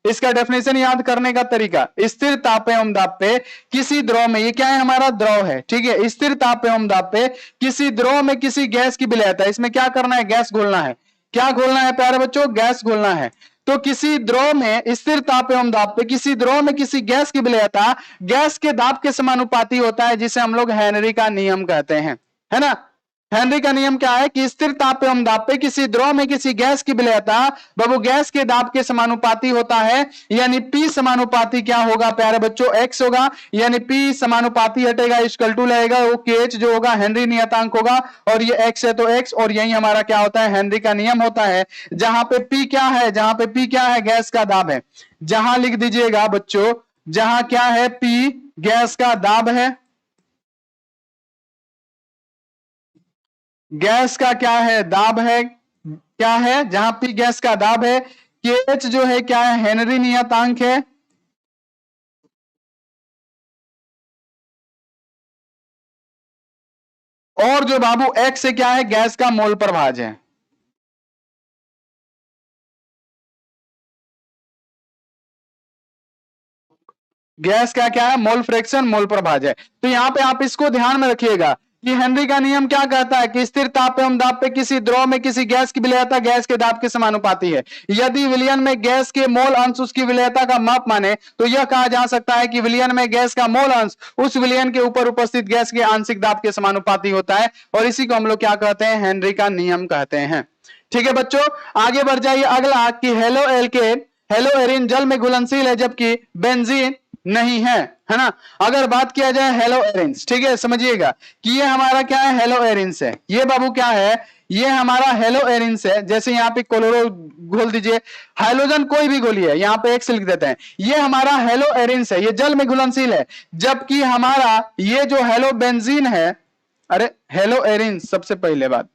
[SPEAKER 1] इसका डेफिनेशन याद करने का तरीका, स्थिर ताप एवं दाब पे किसी द्रव में, ये क्या है हमारा द्रव है, ठीक है, स्थिर ताप एवं दाब पे किसी द्रव में किसी गैस की विलयता, इसमें क्या करना है, गैस घोलना है। क्या घोलना है प्यारे बच्चों, गैस घोलना है। तो किसी द्रव में स्थिर ताप एवं दाब पे किसी द्रव में किसी गैस की विलयता गैस के दाब के समानुपाती होता है, जिसे हम लोग हेनरी का नियम कहते हैं, है ना। हेनरी का नियम क्या है कि स्थिर ताप एवं दाब पे किसी द्रव में किसी गैस की विलयता वो गैस के दाब के समानुपाती होता है, यानी P समानुपाती क्या होगा प्यारे बच्चों, X होगा, यानी P समानुपाती हटेगा, इक्वल टू लगेगा, वो KH जो होगा हेनरी नियतांक होगा, और ये X है तो X, और यही हमारा क्या होता है, हेनरी का नियम होता है। जहां पे P क्या है, जहां पे P क्या है, गैस का दाब है, जहां लिख दीजिएगा बच्चों, जहां क्या है, P गैस का दाब है, गैस का क्या है, दाब है, क्या है, जहां पी गैस का दाब है, KH जो है क्या है, हेनरी नियतांक है, और जो बाबू X से क्या है, गैस का मोल प्रभाज है। गैस का क्या है, मोल फ्रैक्शन, मोल प्रभाज है। तो यहां पे आप इसको ध्यान में रखिएगा कि हेनरी का नियम क्या कहता है कि स्थिर ताप एवं दाब पे किसी द्रव में किसी गैस की विलयता गैस के दाब के समानुपाती है। यदि विलयन में गैस के मोल अंश उसकी विलयता का माप माने तो यह कहा जा सकता है कि विलयन में गैस का मोल अंश उस विलयन के ऊपर उपस्थित गैस के आंशिक दाब के समानुपाती होता है, और इसी को हम लोग क्या कहते हैं, हेनरी का नियम कहते हैं। ठीक है बच्चों, आगे बढ़ जाइए। अगला कि हेलो एल्केन, हेलो एरिन जल में घुलनशील है जबकि बेंजीन नहीं है ना। अगर बात किया जाए हेलो एरिन्स, ठीक है, समझिएगा कि ये हमारा क्या है, हेलो एरिन्स है, ये बाबू क्या है, ये हमारा हेलो एरिन्स है। जैसे यहाँ पे क्लोरो घोल दीजिए, हाइड्रोजन कोई भी घोलिए, यहाँ पे एक्स लिख देते हैं, ये हमारा हेलो एरिन्स है, ये जल में घुलनशील है। जबकि हमारा ये जो हेलो बेंजीन है, अरे हेलो एरिन्स सबसे पहले बात,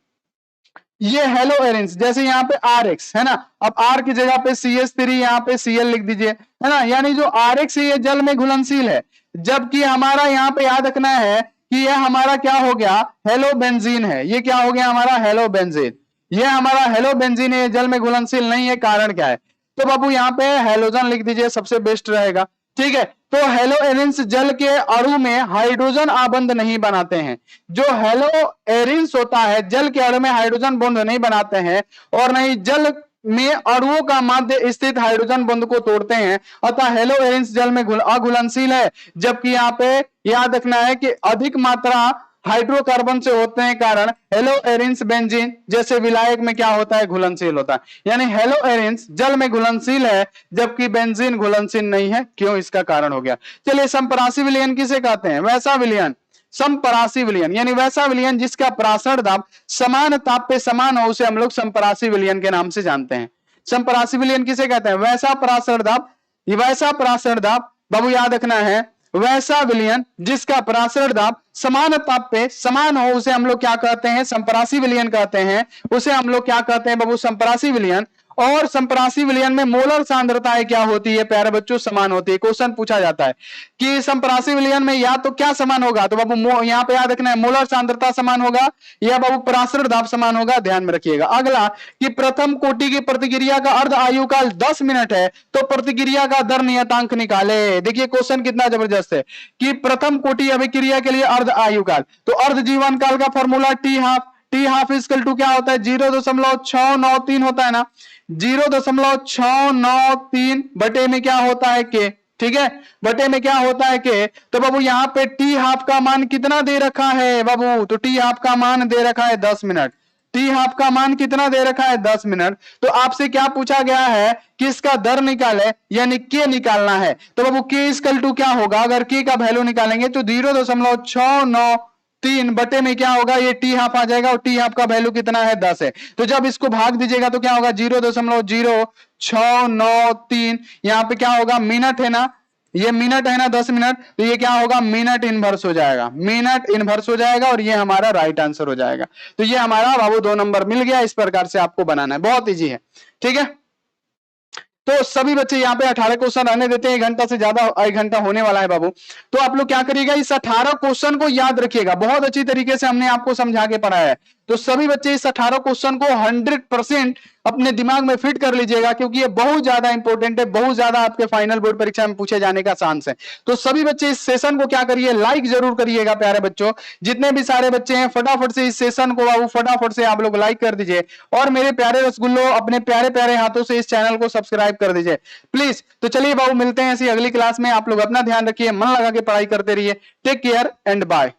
[SPEAKER 1] ये हेलो एरिन्स, जैसे यहाँ पे RX है ना, अब R की जगह पे CH3 यहाँ पे Cl लिख दीजिए, है ना, यानी जो RX है ये जल में घुलनशील है। जबकि हमारा यहाँ पे याद रखना है कि यह हमारा क्या हो गया, हेलो बेंजीन है, ये क्या हो गया हमारा, हेलो बेंजीन, ये हमारा हेलो बेंजीन है, जल में घुलनशील नहीं है। कारण क्या है, तो बाबू यहाँ पे हेलोजन लिख दीजिए, सबसे बेस्ट रहेगा। ठीक है, तो हेलो एरिन्स जल के अणु में हाइड्रोजन आबंध नहीं बनाते हैं। जो हेलो एरिन्स होता है जल के अणु में हाइड्रोजन बॉन्ड नहीं बनाते हैं, और नहीं जल में अणुओं का माध्य स्थित हाइड्रोजन बॉन्ड को तोड़ते हैं, अतः हेलो एरिन्स जल में अघुलनशील है। जबकि यहाँ पे याद रखना है कि अधिक मात्रा हाइड्रोकार्बन से होते हैं, कारण हेलो एरिन्स बेंजीन जैसे विलायक में क्या होता है, घुलनशील होता है। यानी हेलो एरिन्स जल में घुलनशील है जबकि बेंजीन घुलनशील नहीं है। क्यों, इसका कारण हो गया। चलिए, संपरासी विलयन किसे कहते हैं, वैसा विलयन, संपरासी विलयन, यानी वैसा विलयन जिसका परासरण दाब समान ताप पे समान हो, उसे हम लोग संपरासी विलयन के नाम से जानते हैं। संपरासी विलयन किसे कहते हैं, वैसा परासरण दाब, वैसा परासरण दाब बाबू याद रखना है, वैसा विलयन जिसका परासरण दाब समान ताप पे समान हो, उसे हम लोग क्या कहते हैं, संपरासी विलयन कहते हैं। उसे हम लोग क्या कहते हैं बाबू, संपरासी विलयन। और संपरासी विलयन में मोलर सांद्रताएं क्या होती है प्यारे बच्चों, समान होती है। क्वेश्चन पूछा जाता है कि संपरासी विलयन में या तो क्या समान होगा, तो बाबू यहाँ पे याद रखना है, मोलर सांद्रता समान होगा या बाबू परासरण दाब समान होगा, ध्यान में रखिएगा। अगला कि प्रथम कोटि की प्रतिक्रिया का अर्ध आयु काल 10 मिनट है, तो प्रतिक्रिया का दर नियतांक निकाले। देखिए क्वेश्चन कितना जबरदस्त है कि प्रथम कोटि अभिक्रिया के लिए अर्ध आयु काल, तो अर्ध जीवन काल का formula T half equal to क्या होता है, 0.693 होता है ना, 0.693 बटे में क्या होता है के, ठीक है, बटे में क्या होता है के। तो बाबू यहाँ पे टी हाफ का मान कितना दे रखा है बाबू, तो टी हाफ का मान दे रखा है 10 मिनट। टी हाफ का मान कितना दे रखा है, 10 मिनट। तो आपसे क्या पूछा गया है कि इसका दर निकाले, यानी के निकालना है। तो बाबू के इक्वल टू क्या होगा, अगर के का वैल्यू निकालेंगे तो 0.693 बटे में क्या होगा, ये टी हाफ आ जाएगा, और टी हाफ का वैल्यू कितना है, 10 है। तो जब इसको भाग दीजिएगा तो क्या होगा, 0.0693, यहाँ पे क्या होगा, मिनट है ना, ये मिनट है ना, 10 मिनट, तो ये क्या होगा, मिनट इनवर्स हो जाएगा, मिनट इनवर्स हो जाएगा, और ये हमारा राइट आंसर हो जाएगा। तो ये हमारा बाबू 2 नंबर मिल गया। इस प्रकार से आपको बनाना है, बहुत इजी है। ठीक है, तो सभी बच्चे यहाँ पे 18 क्वेश्चन रहने देते हैं, 1 घंटा से ज्यादा 1 घंटा होने वाला है बाबू। तो आप लोग क्या करिएगा, इस 18 क्वेश्चन को याद रखिएगा, बहुत अच्छी तरीके से हमने आपको समझा के पढ़ाया है। तो सभी बच्चे इस 18 क्वेश्चन को 100% अपने दिमाग में फिट कर लीजिएगा, क्योंकि ये बहुत ज्यादा इंपॉर्टेंट है, बहुत ज्यादा आपके फाइनल बोर्ड परीक्षा में पूछे जाने का चांस है। तो सभी बच्चे इस सेशन को क्या करिए, लाइक जरूर करिएगा प्यारे बच्चों। जितने भी सारे बच्चे हैं फटाफट से इस सेशन को बाबू फटाफट से आप लोग लाइक कर दीजिए, और मेरे प्यारे रसगुल्लो अपने प्यारे प्यारे हाथों से इस चैनल को सब्सक्राइब कर दीजिए प्लीज। तो चलिए बाबू मिलते हैं ऐसी अगली क्लास में, आप लोग अपना ध्यान रखिए, मन लगा के पढ़ाई करते रहिए। Take care and bye.